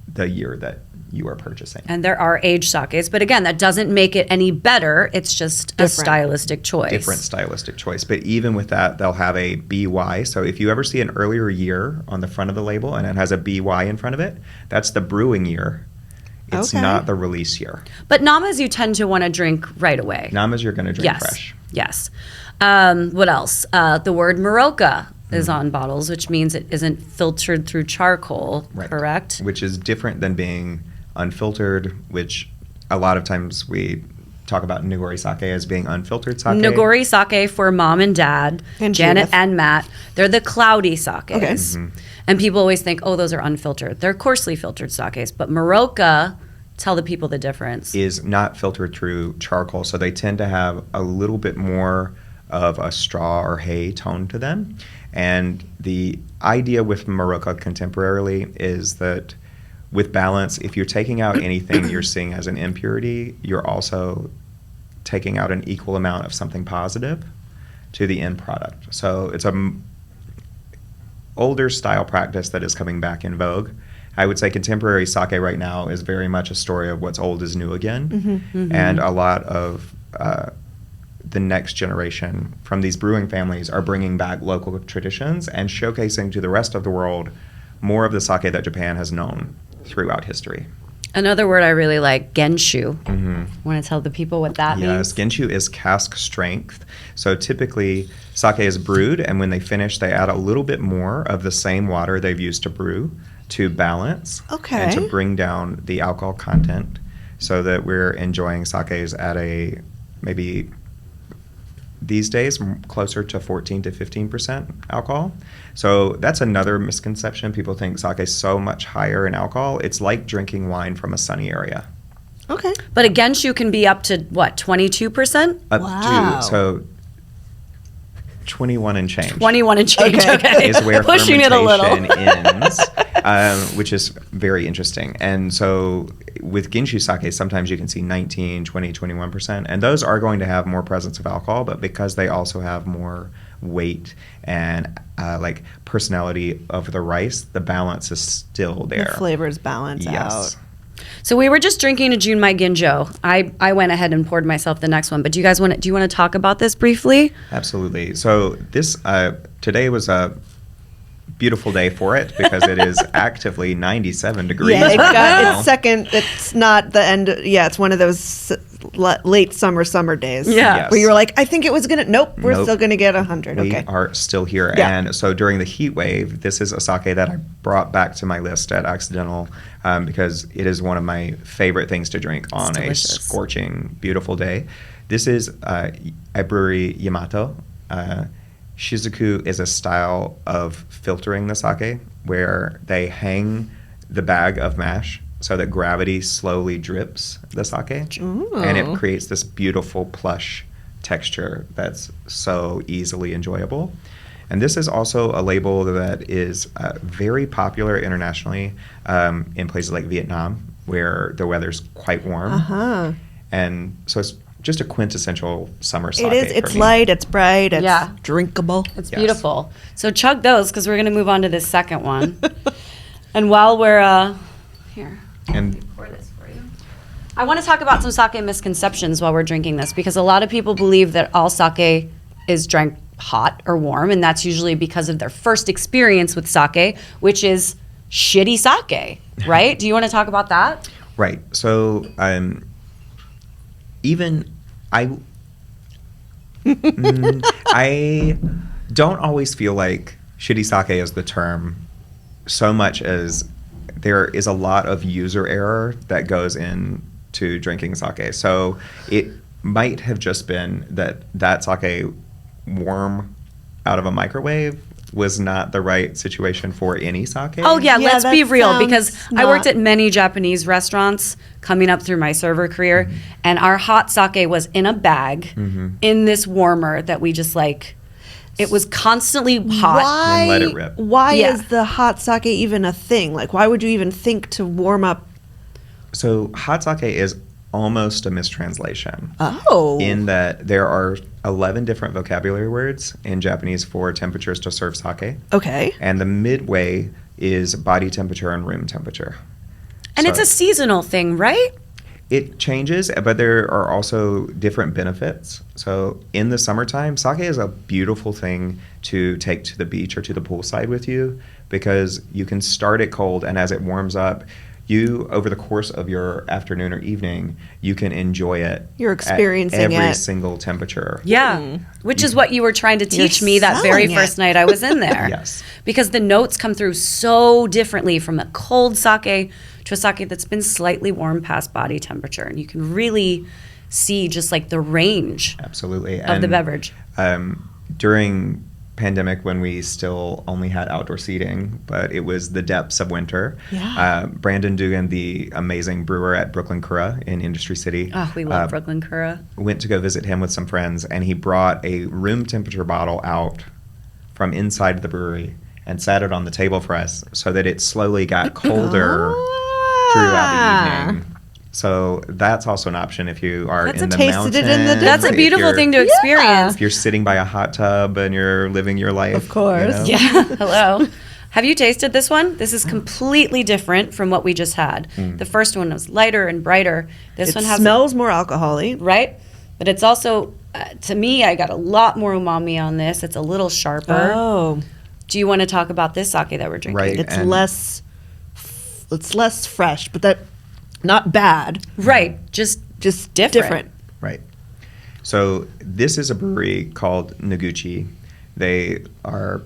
the year that you are purchasing. And there are aged sakes, but again, that doesn't make it any better. It's just a Different. stylistic choice. Different stylistic choice. But even with that, they'll have a BY. So if you ever see an earlier year on the front of the label and it has a BY in front of it, that's the brewing year. It's Okay. not the release year. But namas you tend to want to drink right away. Namas you're going to drink Yes. fresh. Yes. What else? The word Maroka is on bottles, which means it isn't filtered through charcoal, Right. correct? Which is different than being unfiltered, which a lot of times we talk about Nagori sake as being unfiltered sake. Nagori sake for mom and dad, And Janet Judith. and Matt. They're the cloudy sakes. Okay. Mm-hmm. And people always think, oh, those are unfiltered. They're coarsely filtered sakes. But Maroka, tell the people the difference. Is not filtered through charcoal, so they tend to have a little bit more of a straw or hay tone to them. And the idea with Maroka contemporarily is that with balance, if you're taking out anything you're seeing as an impurity, you're also taking out an equal amount of something positive to the end product. So it's older style practice that is coming back in vogue. I would say contemporary sake right now is very much a story of what's old is new again. And a lot of the next generation from these brewing families are bringing back local traditions and showcasing to the rest of the world more of the sake that Japan has known throughout history. Another word I really like, genshu. Want to tell the people what that Yes, means? genshu is cask strength. So typically, sake is brewed, and when they finish, they add a little bit more of the same water they've used to brew to balance and to Okay. bring down the alcohol content so that we're enjoying sakes at a maybe these days closer to 14 to 15% alcohol. So that's another misconception. People think sake is so much higher in alcohol. It's like drinking wine from a sunny area. Okay. But a genshu can be up to, what, 22%? Up Wow. to, so 21 and change. 21 and change, Okay. okay. Is where Pushing it a little. fermentation ends, which is very interesting. And so with Genshu sake, sometimes you can see 19, 20, 21%. And those are going to have more presence of alcohol, but because they also have more weight and like personality of the rice, the balance is still there. The flavors balance Yes. out. So we were just drinking a Junmai Ginjo. I went ahead and poured myself the next one. But do you want to talk about this briefly? Absolutely. So this today was a beautiful day for it because it is actively 97 degrees Yeah, it right got now. its second. It's not the end. Yeah, it's one of those late summer days. Yeah. Yes. Where you were like, I think it was gonna. Nope, we're Nope. still gonna get 100. We Okay. are still here. Yeah. And so during the heat wave, this is a sake that I brought back to my list at Accidental because it is one of my favorite things to drink on a delicious. scorching, beautiful day. This is a brewery, Yamato. Shizuku is a style of filtering the sake where they hang the bag of mash so that gravity slowly drips the sake. And it creates this beautiful plush texture that's so easily enjoyable. And this is also a label that is very popular internationally in places like Vietnam where the weather's quite warm. And so it's just a quintessential summer sake. It is. for It's me. light. It's bright. It's Yeah. drinkable. It's Yes. beautiful. So chug those because we're going to move on to this second one. And while we're here, And pour this for you. I want to talk about some sake misconceptions while we're drinking this because a lot of people believe that all sake is drank hot or warm, and that's usually because of their first experience with sake, which is shitty sake, right? Do you want to talk about that? right. So even I I don't always feel like shitty sake is the term so much as there is a lot of user error that goes into drinking sake. So it might have just been that sake warm out of a microwave was not the right situation for any sake. Oh yeah, Yeah, let's that be real sounds because I worked not- at many Japanese restaurants coming up through my server career, and our hot sake was in a bag in this warmer that we just like. It was constantly hot. Why? And let it rip. Why Yeah. is the hot sake even a thing? Like, why would you even think to warm up? So hot sake is almost a mistranslation. Oh, In that there are 11 different vocabulary words in Japanese for temperatures to serve sake. okay. And the midway is body temperature and room temperature. And it's So a seasonal thing, right? it changes, but there are also different benefits. So in the summertime, sake is a beautiful thing to take to the beach or to the poolside with you because you can start it cold, and as it warms up, you, over the course of your afternoon or evening, you can enjoy it. You're experiencing at every it. single temperature. Yeah. Which is what you were trying to You're teach me that very selling it. first night I was in there. Yes. Because the notes come through so differently from a cold sake to a sake that's been slightly warm past body temperature. And you can really see just like the range Absolutely. of the beverage. During pandemic, when we still only had outdoor seating, but it was the depths of winter. Yeah. Brandon Dugan, the amazing brewer at Brooklyn Kura in Industry City, Oh, we love Brooklyn Kura. went to go visit him with some friends, and he brought a room temperature bottle out from inside the brewery and sat it on the table for us so that it slowly got colder throughout the evening. So that's also an option if you are That's in the tasted mountains. it in the That's a if beautiful you're- thing to experience. If you're sitting by a hot tub and you're living your life. Of course. you know? Yeah. Hello. Have you tasted this one? This is completely different from what we just had. The first one was lighter and brighter. This It one has smells more alcohol-y. right, but it's also to me I got a lot more umami on this. It's a little sharper. Oh, Do you want to talk about this sake that we're drinking? Right. it's And- less fresh, but that not bad. Right. Just Just Different. Right. So this is a brewery called Noguchi. They are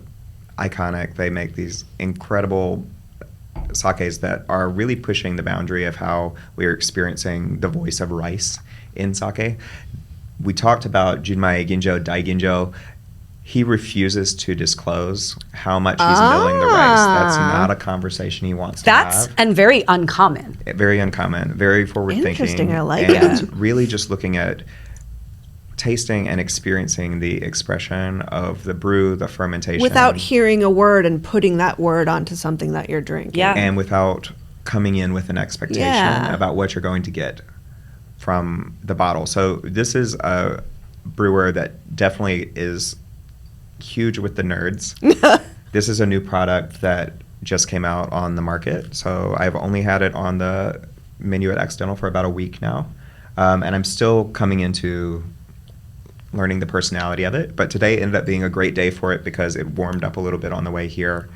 iconic. They make these incredible sakes that are really pushing the boundary of how we are experiencing the voice of rice in sake. We talked about Junmai Ginjo, Daiginjo. He refuses to disclose how much he's milling the rice. That's not a conversation he wants to that's have. and very uncommon. Very uncommon, very forward thinking. Interesting, I like and it. really just looking at tasting and experiencing the expression of the brew, the fermentation. Without hearing a word and putting that word onto something that you're drinking. Yeah. and without coming in with an expectation Yeah. about what you're going to get from the bottle. So this is a brewer that definitely is huge with the nerds. This is a new product that just came out on the market. So I've only had it on the menu at Accidental for about a week now. And I'm still coming into learning the personality of it. But today ended up being a great day for it because it warmed up a little bit on the way here.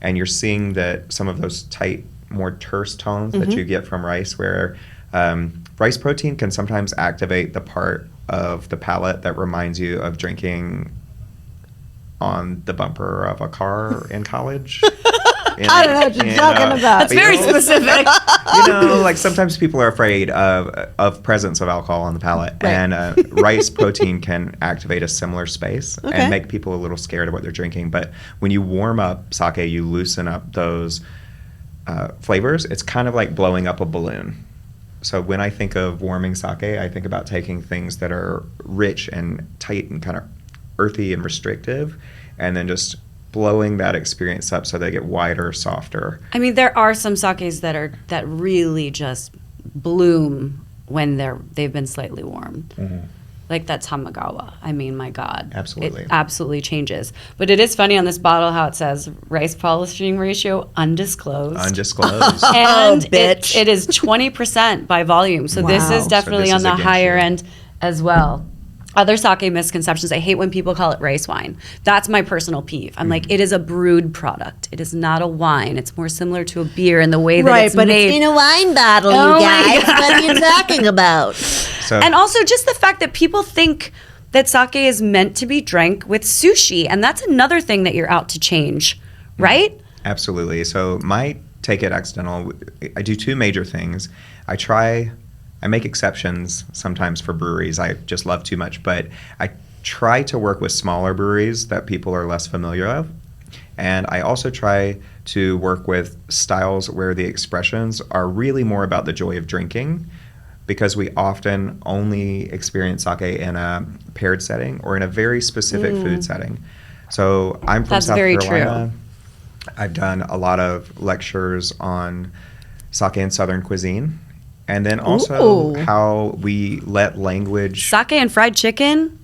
and you're seeing that some of those tight, more terse tones that you get from rice, where rice protein can sometimes activate the part of the palate that reminds you of drinking on the bumper of a car in college. I don't know what you're talking about. That's very specific. Like sometimes people are afraid of presence of alcohol on the palate, and rice protein can activate a similar space and make people a little scared of what they're drinking. But when you warm up sake, you loosen up those flavors. It's kind of like blowing up a balloon. So when I think of warming sake, I think about taking things that are rich and tight and kind of earthy and restrictive, and then just blowing that experience up so they get wider, softer. I mean, there are some sakes that really just bloom when they've been slightly warmed. Like that Tamagawa. I mean, my God. Absolutely. It absolutely changes. But it is funny on this bottle how it says rice polishing ratio undisclosed. Undisclosed. And bitch. it is 20% by volume. So this Wow. is definitely So this on is the against higher you. end as well. Other sake misconceptions. I hate when people call it rice wine. That's my personal peeve. I'm like, it is a brewed product. It is not a wine. It's more similar to a beer in the way that it's but made. it's in a wine bottle, Oh you my guys. What are you talking about? So, And also just the fact that people think that sake is meant to be drank with sushi. And that's another thing that you're out to change, right? absolutely. So my take it accidental, I do two major things. I make exceptions sometimes for breweries I just love too much, but I try to work with smaller breweries that people are less familiar of. And I also try to work with styles where the expressions are really more about the joy of drinking, because we often only experience sake in a paired setting or in a very specific food setting. So I'm from That's South very Carolina. I've done a lot of lectures on sake and Southern cuisine. And then also Ooh. how we let language Sake and fried chicken.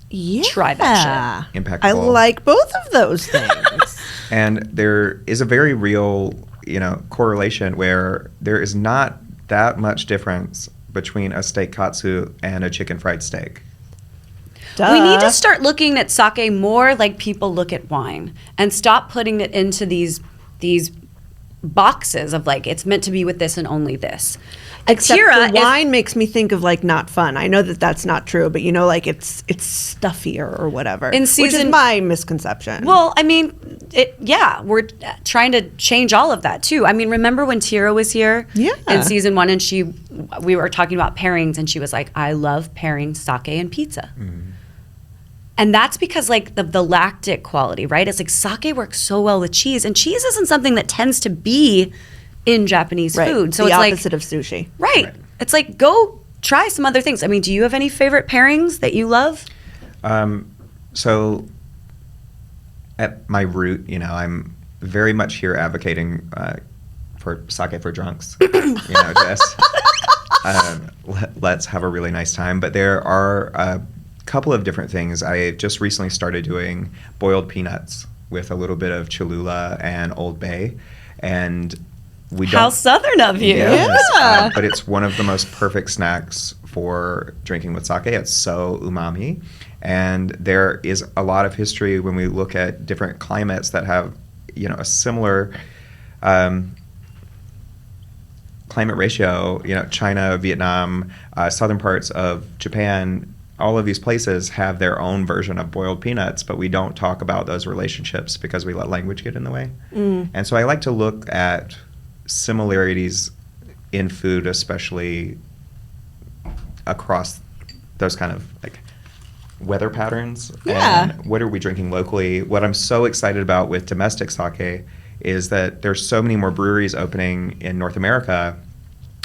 Yeah. Try that impact I people. like both of those things. And there is a very real, correlation where there is not that much difference between a steak katsu and a chicken fried steak. Duh. We need to start looking at sake more like people look at wine and stop putting it into these boxes of like it's meant to be with this and only this. Except Akira the wine makes me think of like not fun. I know that that's not true, but like it's stuffier or whatever. In which is season- my misconception. Well, I mean, we're trying to change all of that too. I mean, remember when Tira was here Yeah. in season 1 and we were talking about pairings and she was like, I love pairing sake and pizza. And that's because like the lactic quality, right? It's like sake works so well with cheese, and cheese isn't something that tends to be in Japanese right. food. So the it's opposite like of sushi. right. It's like go try some other things. I mean, do you have any favorite pairings that you love? So at my root, I'm very much here advocating for sake for drunks. Just let's have a really nice time. But there are a couple of different things. I just recently started doing boiled peanuts with a little bit of Cholula and Old Bay, and we don't. How southern of you. Yes, Yeah. but it's one of the most perfect snacks for drinking with sake. It's so umami. And there is a lot of history when we look at different climates that have, a similar climate ratio. China, Vietnam, southern parts of Japan, all of these places have their own version of boiled peanuts, but we don't talk about those relationships because we let language get in the way. And so I like to look at similarities in food, especially across those kind of like weather patterns. Yeah. And what are we drinking locally? What I'm so excited about with domestic sake is that there's so many more breweries opening in North America,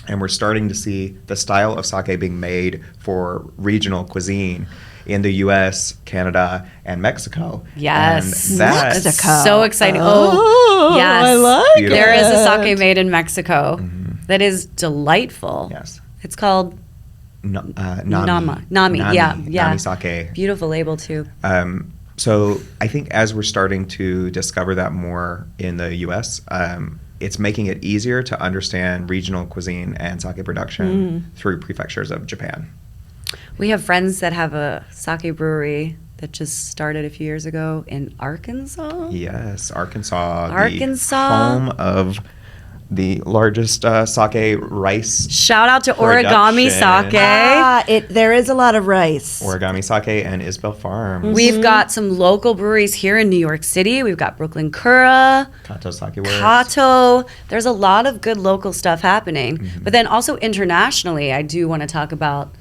and we're starting to see the style of sake being made for regional cuisine in the U.S., Canada, and Mexico. Yes. And that, Mexico. So exciting. Oh, yes. I like Beautiful. There is a it. sake made in Mexico that is delightful. Yes. It's called Nami. Nami. Yeah. Nami sake. Beautiful label too. So I think as we're starting to discover that more in the U.S., it's making it easier to understand regional cuisine and sake production through prefectures of Japan. We have friends that have a sake brewery that just started a few years ago in Arkansas. Yes, Arkansas. Arkansas. The home of the largest sake rice. Shout out to Origami production. Sake. There is a lot of rice. Origami Sake and Isabel Farms. We've got some local breweries here in New York City. We've got Brooklyn Kura, Kato Sake Works. Kato. There's a lot of good local stuff happening. But then also internationally, I do want to talk about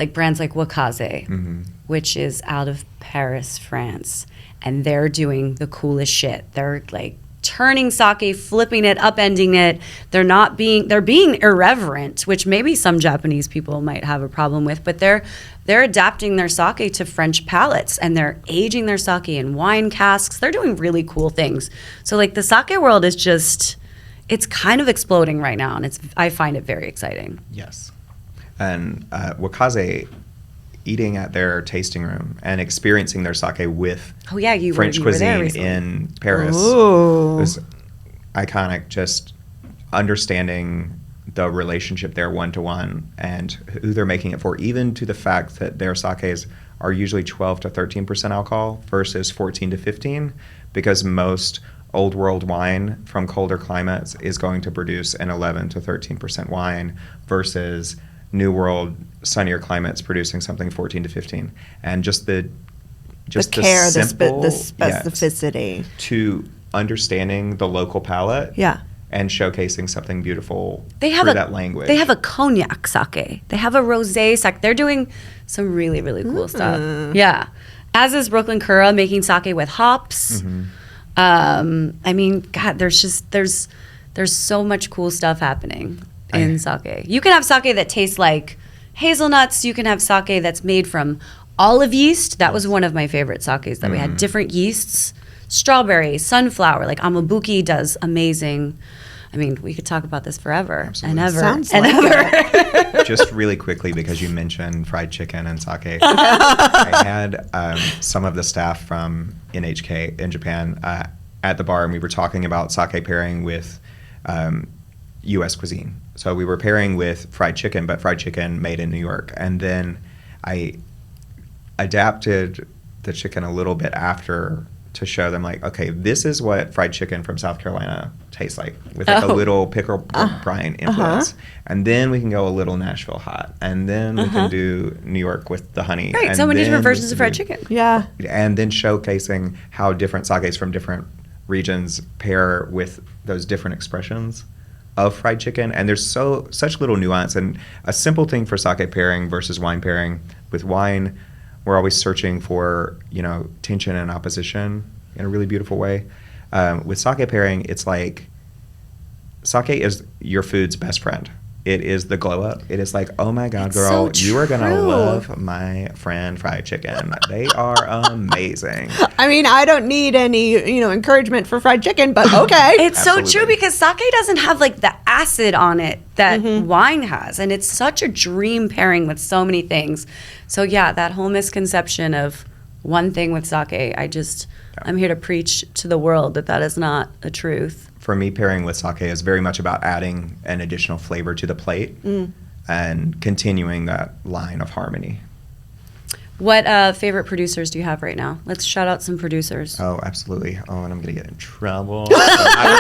like brands like Wakaze, which is out of Paris, France. And they're doing the coolest shit. They're like turning sake, flipping it, upending it. They're being irreverent, which maybe some Japanese people might have a problem with, but they're adapting their sake to French palates, and they're aging their sake in wine casks. They're doing really cool things. So like the sake world is just, it's kind of exploding right now, and I find it very exciting. Yes. And Wakaze, eating at their tasting room and experiencing their sake with French cuisine in Paris was iconic. Just understanding the relationship there one-to-one and who they're making it for, even to the fact that their sakes are usually 12 to 13% alcohol versus 14 to 15, because most old world wine from colder climates is going to produce an 11 to 13% wine versus New World sunnier climates producing something 14 to 15, and just the care, simple, the specificity to understanding the local palate, and showcasing something beautiful through that language. They have a cognac sake. They have a rosé sake. They're doing some really, really cool stuff. Yeah, as is Brooklyn Kura making sake with hops. I mean, God, there's so much cool stuff happening in sake. You can have sake that tastes like hazelnuts. You can have sake that's made from olive yeast. That was one of my favorite sakes that we had. Different yeasts, strawberry, sunflower. Like Amabuki does amazing. I mean, we could talk about this forever and ever. Sounds and like ever. Just really quickly, because you mentioned fried chicken and sake, I had some of the staff from NHK in Japan at the bar, and we were talking about sake pairing with U.S. cuisine. So we were pairing with fried chicken, but fried chicken made in New York. And then I adapted the chicken a little bit after to show them, like, okay, this is what fried chicken from South Carolina tastes like, with like a little pickle brine influence. And then we can go a little Nashville hot. And then we can do New York with the honey. Right, and so many then different we versions can of fried do- chicken. Yeah. And then showcasing how different sakes from different regions pair with those different expressions of fried chicken. And there's such little nuance, and a simple thing for sake pairing versus wine pairing. With wine, we're always searching for, tension and opposition in a really beautiful way. With sake pairing, it's like sake is your food's best friend. It is the glow up. It is like, oh my God, It's girl, so you are going to true. love my friend fried chicken. They are amazing. I mean, I don't need any, encouragement for fried chicken, but okay. It's so Absolutely. true, because sake doesn't have like the acid on it that wine has, and it's such a dream pairing with so many things. So yeah, that whole misconception of one thing with sake, I'm here to preach to the world that is not a truth. For me, pairing with sake is very much about adding an additional flavor to the plate and continuing that line of harmony. What favorite producers do you have right now? Let's shout out some producers. Oh, absolutely. Oh, and I'm going to get in trouble. Get in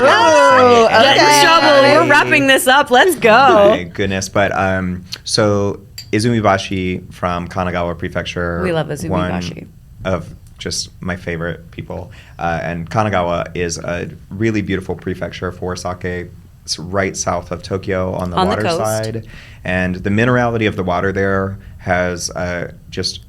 trouble. We're wrapping this up. Let's go. Oh my goodness. But so Izumibashi from Kanagawa Prefecture. We love Izumibashi. One of just my favorite people. And Kanagawa is a really beautiful prefecture for sake. It's right south of Tokyo on the water coast. side. And the minerality of the water there has just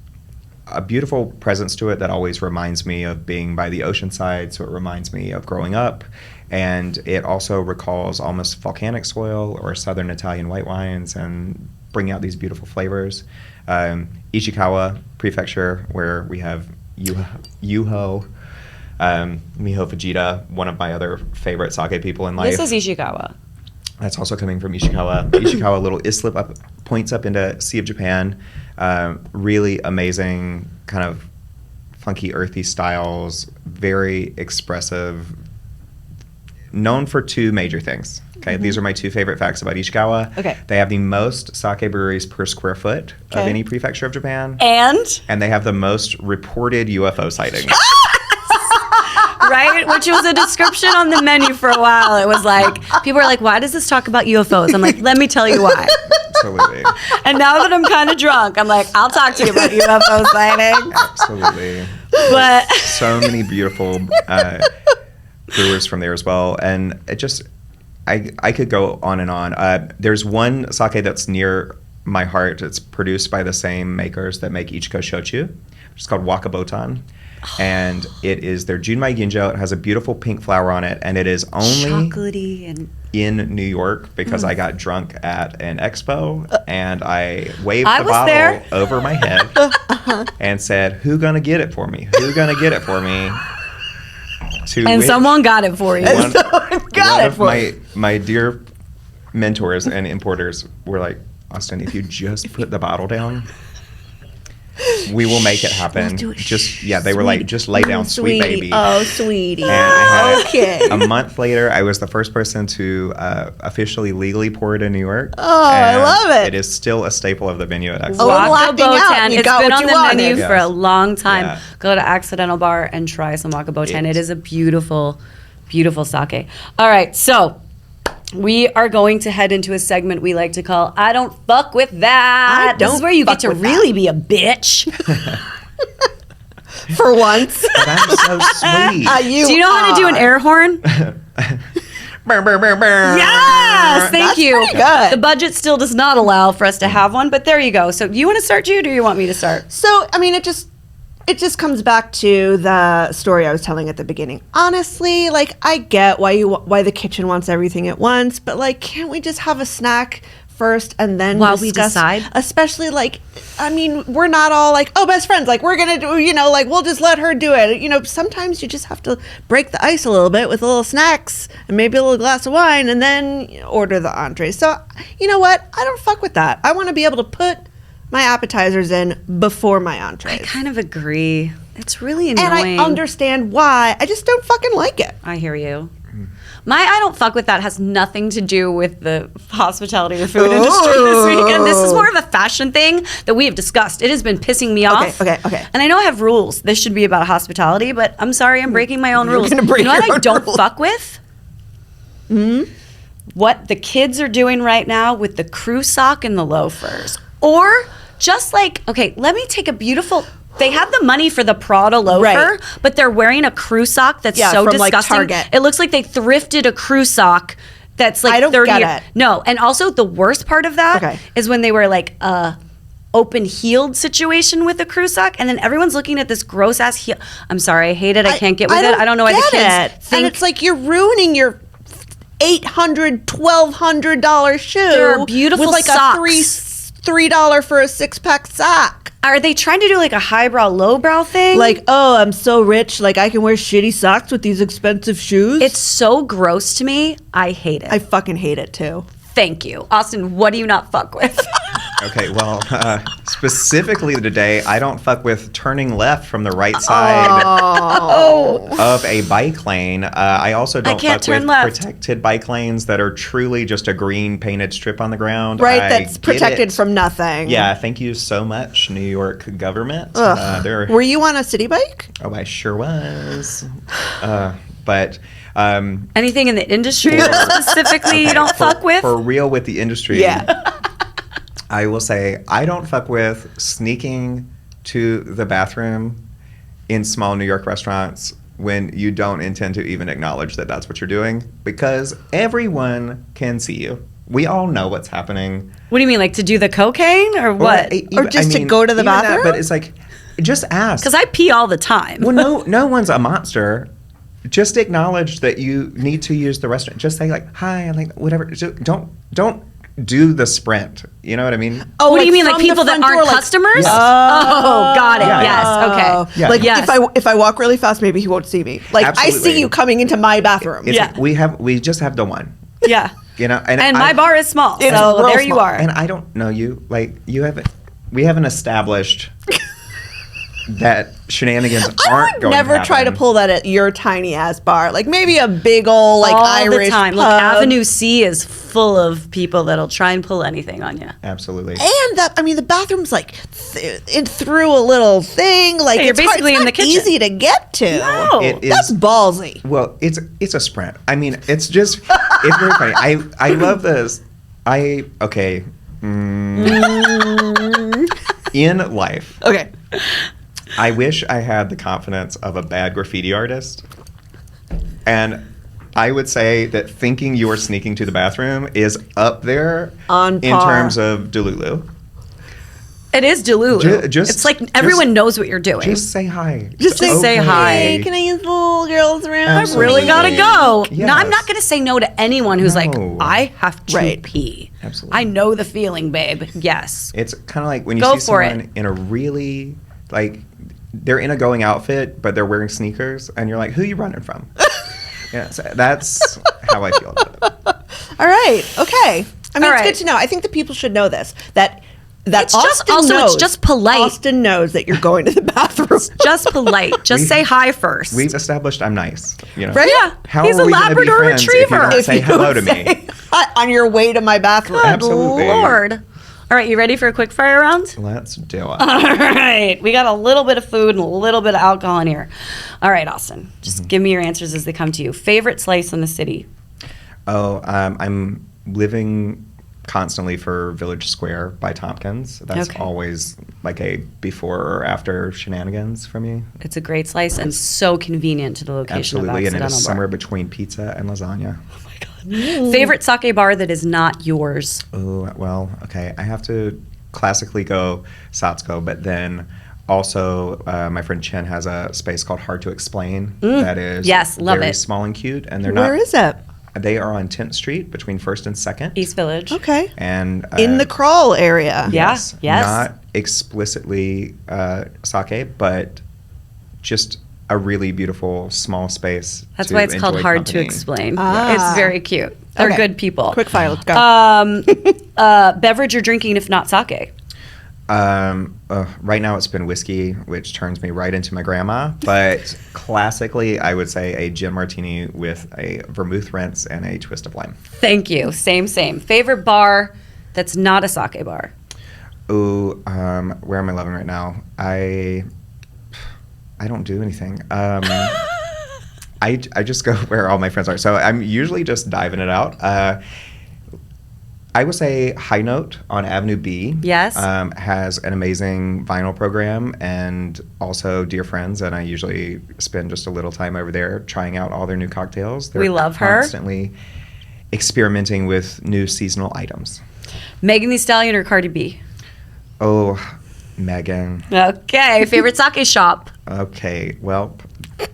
a beautiful presence to it that always reminds me of being by the ocean side. So it reminds me of growing up. And it also recalls almost volcanic soil or southern Italian white wines, and bring out these beautiful flavors. Ishikawa Prefecture, where we have Yuho, Miho Fujita, one of my other favorite sake people in life. This is Ishikawa. That's also coming from Ishikawa. Ishikawa, little islip points up into Sea of Japan. Really amazing, kind of funky, earthy styles. Very expressive. Known for two major things: Okay, these are my two favorite facts about Ishikawa. Okay. They have the most sake breweries per square foot of Okay. any prefecture of Japan. And And they have the most reported UFO sightings. Right? Which was a description on the menu for a while. It was like, people were like, why does this talk about UFOs? I'm like, let me tell you why. Absolutely. And now that I'm kind of drunk, I'm like, I'll talk to you about UFO sightings. Absolutely. But So many beautiful brewers from there as well. And it just, I could go on and on. There's one sake that's near my heart. It's produced by the same makers that make Ichiko Shochu, which is called Wakabotan. And it is their Junmai Ginjo. It has a beautiful pink flower on it, and it is only chocolatey and in New York because I got drunk at an expo and I waved I the was bottle there. over my head and said, "Who gonna get it for me? Who gonna get it for me?" To and which someone got it for you. one, got one it of for my dear mentors and importers were like, "Austin, if you just put the bottle down, we will make it happen." We'll do it. They were like, "Just lay down, sweet baby." Oh, sweetie. And I had Okay. a month later, I was the first person to officially legally pour it in New York. Oh, I love it. It is still a staple of the venue at A Accidental. little acting out. Wakabotan. You It's got been what on you the wanted. menu for a Yes. long time. Yeah. Go to Accidental Bar and try some Wakabotan. It It's- is a beautiful, beautiful sake. All right, so we are going to head into a segment we like to call "I Don't Fuck with That." I This don't is where you fuck get to with that. really be a bitch. For once. That's so sweet. You Do you know how to do an are. air horn? Yes, thank That's you. pretty good. The budget still does not allow for us to have one, but there you go. So, do you want to start, Jude, or do you want me to start? So, I mean, it just comes back to the story I was telling at the beginning. Honestly, like, I get why the kitchen wants everything at once, but like, can't we just have a snack first and then While we discuss? decide? Especially like, I mean, we're not all like, oh, best friends. Like, we're gonna do, like, we'll just let her do it. Sometimes you just have to break the ice a little bit with a little snacks and maybe a little glass of wine, and then order the entrees. So, you know what? I don't fuck with that. I want to be able to put my appetizers in before my entrees. I kind of agree. It's really And annoying. I understand why. I just don't fucking like it. I hear you. My I don't fuck with that has nothing to do with the hospitality or food industry this weekend. This is more of a fashion thing that we have discussed. It has been pissing me off. Okay. And I know I have rules. This should be about hospitality, but I'm sorry, I'm breaking my own You're rules. gonna break You know what your I own don't rules. fuck with? What the kids are doing right now with the crew sock and the loafers. Or just like, okay, let me take a beautiful... They have the money for the Prada loafer, Right. but they're wearing a crew sock that's Yeah, so from, like, disgusting. Target. It looks like they thrifted a crew sock that's like I don't 30 get years. it. No, and also the worst part of that is Okay. when they were like open heeled situation with a crew sock, and then everyone's looking at this gross ass heel. I'm sorry, I hate it. I can't get with it. I don't know why the get kids it. think And it's like you're ruining your $800, $1,200 shoe. There are beautiful with like socks. a $3 for a 6-pack sock. Are they trying to do like a highbrow, lowbrow thing? Like, oh, I'm so rich. Like, I can wear shitty socks with these expensive shoes. it's so gross to me. I hate it. I fucking hate it too. Thank you, Austin. What do you not fuck with? Okay, well, specifically today, I don't fuck with turning left from the right side of a bike lane. I also don't can't fuck turn with left. protected bike lanes that are truly just a green painted strip on the ground. Right? I That's get protected it. from nothing. Yeah, thank you so much, New York government. Ugh. Were you on a city bike? Oh, I sure was. But Anything in the industry specifically you don't for, fuck with? For real with the industry. Yeah. I will say I don't fuck with sneaking to the bathroom in small New York restaurants when you don't intend to even acknowledge that that's what you're doing, because everyone can see you. We all know what's happening. What do you mean, like to do the cocaine or what? Or just to go to the even that, bathroom? but it's like, just ask. Because I pee all the time. Well, no one's a monster. Just acknowledge that you need to use the restaurant. Just say like, "Hi," and like whatever. Just don't do the sprint. You know what I mean? Oh, What do you mean, like from the people that front aren't door, like- customers? Yes. Oh, got it. Yeah. Yes. Okay. Yeah. Like Yes. if I walk really fast, maybe he won't see me. Like I Absolutely. see you coming into my bathroom. It's Yeah. like we just have the one. Yeah. You know, And my bar is small, It's so real there you small. are. And I don't know you. Like we haven't established that shenanigans I aren't would going never to try to happen. pull that at your tiny ass bar. Like maybe a big old like All Irish the time. Look, pub. Avenue C is full of people that'll try and pull anything on you. Absolutely. And that, I mean, the bathroom's like through a little thing. Like Yeah, you're it's hard- basically it's in not the kitchen. easy to get to. No. It is. That's ballsy. Well, it's a sprint. I mean, it's just it's very funny. I love this. Okay. In life, Okay. I wish I had the confidence of a bad graffiti artist. And I would say that thinking you are sneaking to the bathroom is up there On in par. terms of Delulu. It is Delulu. It's like everyone knows what you're doing. Just say hi. Just It's say hi. Hey, can I use the little girls' room? I really gotta go. Yes. No, I'm not gonna say no to anyone who's like, No. I have to Right. pee. Absolutely. I know the feeling, babe. Yes. It's kind of like when you Go see for someone in a really, like, they're in a going outfit, but they're wearing sneakers, and you're like, who are you running from? Yeah, so that's how I feel about it. All right. Okay. I mean, All it's right. good to know. I think the people should know this. That It's just- Austin also, it's knows. just polite. Austin knows that you're going to the bathroom. Just polite. Just We- say hi first. We've established I'm nice. You know? Right? Yeah. How He's are a we gonna be Labrador friends if you Retriever. don't say you hello to me? say hi on your way to my bathroom. Good Absolutely. Lord. All right, you ready for a quick fire round? Let's do it. All right. We got a little bit of food and a little bit of alcohol in here. All right, Austin. Just give me your answers as they come to you. Favorite slice in the city? Oh, I'm living constantly for Village Square by Tompkins. That's Okay. always like a before or after shenanigans for me. It's a great slice and so convenient to the location Absolutely, of and it Accidental is Bar. somewhere between pizza and lasagna. Favorite sake bar that is not yours? Oh, well, okay. I have to classically go Satsuko, but then also my friend Chen has a space called Hard to Explain that is Yes, love very it. small and cute, and they're not. Where is it? They are on 10th Street between 1st and 2nd. East Village. Okay. And In the crawl area. Yeah. yes, yes. not explicitly sake, but just a really beautiful small space. That's to why it's called enjoy Hard to company. Explain. Ah. It's very cute. They're Okay. good people. Quick fire. Let's go. Beverage you're drinking if not sake? Right now it's been whiskey, which turns me right into my grandma. But classically, I would say a gin martini with a vermouth rinse and a twist of lime. Thank you. Same. Favorite bar that's not a sake bar? Ooh, where am I loving right now? I don't do anything. I just go where all my friends are. So I'm usually just diving it out. I would say High Note on Avenue B. Yes. Has an amazing vinyl program and also Dear Friends, and I usually spend just a little time over there trying out all their new cocktails. They're We love her. constantly experimenting with new seasonal items. Megan Thee Stallion or Cardi B? Oh, Megan. Okay. Favorite sake shop? Okay, well,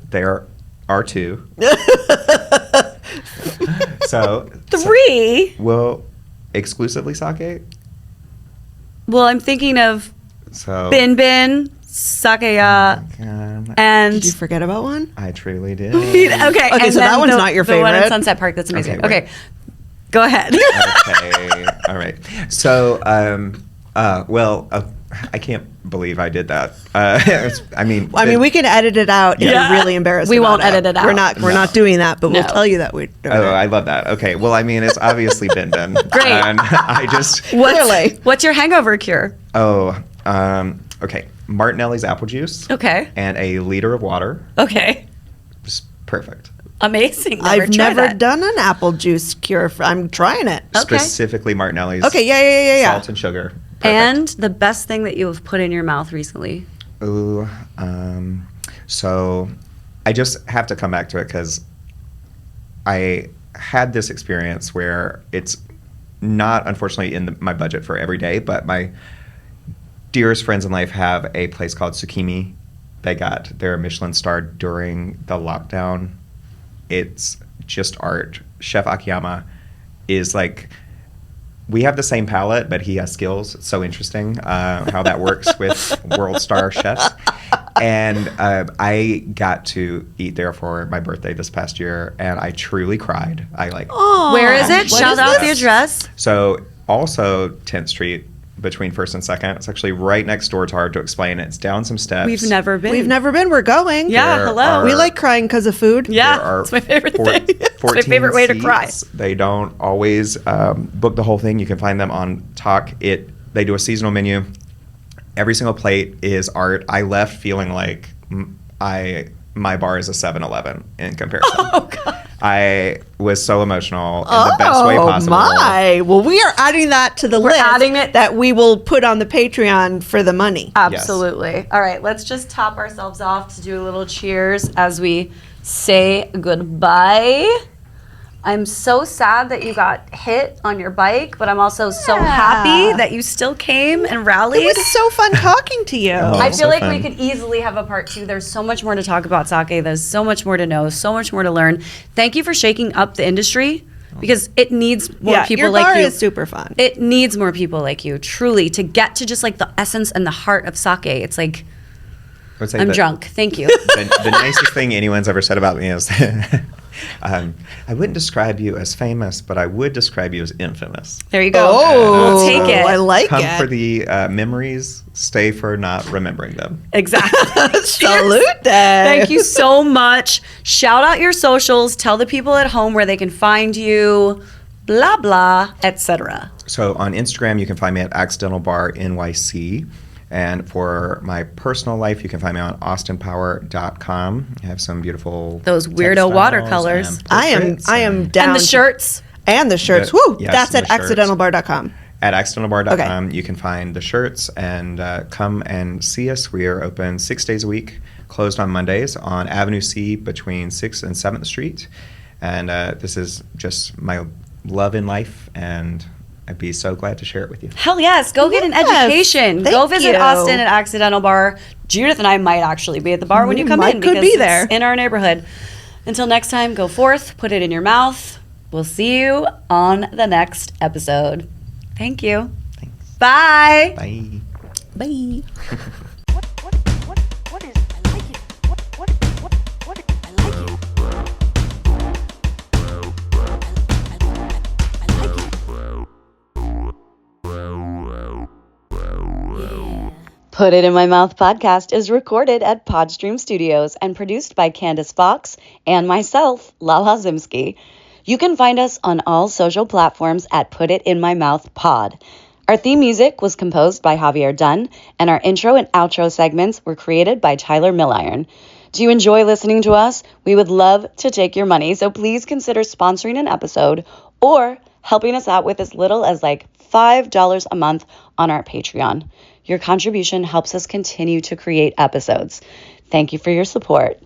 there are two. So, Three? well, exclusively sake. Well, I'm thinking of So, Bin Bin, Sakeya, God, and Did you forget about one? I truly did. okay. Okay, and so that then one's not your The one in favorite. Sunset Park. That's amazing. Okay, Okay, go ahead. Okay, all right. So, I can't believe I did that. I mean, We can edit it out if Yeah. you're really embarrassed. We about won't edit it out. We're not doing that, but we'll No. tell you that we're doing Oh, it. I love that. Okay, well, I mean, it's obviously Bin Bin. Great. And I just, Clearly. What's your hangover cure? okay, Martinelli's apple juice Okay. and a liter of water. Okay. Just perfect. Amazing. I've tried never that. done an apple juice cure. I'm trying it. Okay. Specifically Martinelli's. Okay, yeah. Salt and sugar. Perfect. And the best thing that you have put in your mouth recently? Ooh, so I just have to come back to it because I had this experience where it's not, unfortunately, in my budget for every day, but my dearest friends in life have a place called Tsukimi. They got their Michelin star during the lockdown. It's just art. Chef Akiyama is like, we have the same palate, but he has skills. It's so interesting how that works with world star chefs. And I got to eat there for my birthday this past year, and I truly cried. Aw, Where is it? what Shout is out this? the address. So also 10th Street, between first and second. It's actually right next door. It's hard to explain. It's down some steps. We've never been. We've never been. We're going. Yeah, There hello. are- We like crying because of food. There Yeah, are it's my favorite four- thing. It's my 14 favorite way to cry. seats. They don't always book the whole thing. You can find them on Talk. They do a seasonal menu. Every single plate is art. I left feeling like my bar is a 7-Eleven in comparison. Oh, God. I was so emotional in the best way possible. Oh my! Well, we are adding that to the list. adding it. that we will put on the Patreon for the money. Absolutely. All right, let's just top ourselves off to do a little cheers as we say goodbye. I'm so sad that you got hit on your bike, but I'm also so happy that you still came and rallied. It was so fun talking to you. Oh. I so feel like fun. we could easily have a part 2. There's so much more to talk about sake. There's so much more to know, so much more to learn. Thank you for shaking up the industry because it needs more people your like bar you. is super fun. It needs more people like you, truly, to get to just like the essence and the heart of sake. It's like, I would say I'm that drunk. Thank you. The nicest thing anyone's ever said about me is, I wouldn't describe you as famous, but I would describe you as infamous. There you go. Oh, We'll take it. I like Come it. for the memories, stay for not remembering them. Exactly. Salute. Thank you so much. Shout out your socials. Tell the people at home where they can find you, blah, blah, etc. So on Instagram, you can find me at Accidental Bar NYC. And for my personal life, you can find me on austinpower.com. I have some beautiful Those weirdo textiles watercolors. and I portraits am and- down. And the shirts. And the shirts. The- Woo! yes, That's the at shirts. accidentalbar.com. At accidentalbar.com, you can find the shirts and come and see us. We are open 6 days a week, closed on Mondays on Avenue C between 6th and 7th Street. And this is just my love in life, and I'd be so glad to share it with you. Hell yes. Go get an Yes. education. Thank Go visit you. Austin at Accidental Bar. Judith and I might actually be at the bar when you come might in could because be it's there. in our neighborhood. Until next time, go forth, put it in your mouth. We'll see you on the next episode. Thank you. Thanks. Bye. Bye. Bye. What is I like it. What I like it. I like it. Put It in My Mouth podcast is recorded at Podstream Studios and produced by Candace Fox and myself, Lala Zimski. You can find us on all social platforms at Put It in My Mouth Pod. Our theme music was composed by Javier Dunn, and our intro and outro segments were created by Tyler Milliron. Do you enjoy listening to us? We would love to take your money, so please consider sponsoring an episode or helping us out with as little as like $5 a month on our Patreon. Your contribution helps us continue to create episodes. Thank you for your support.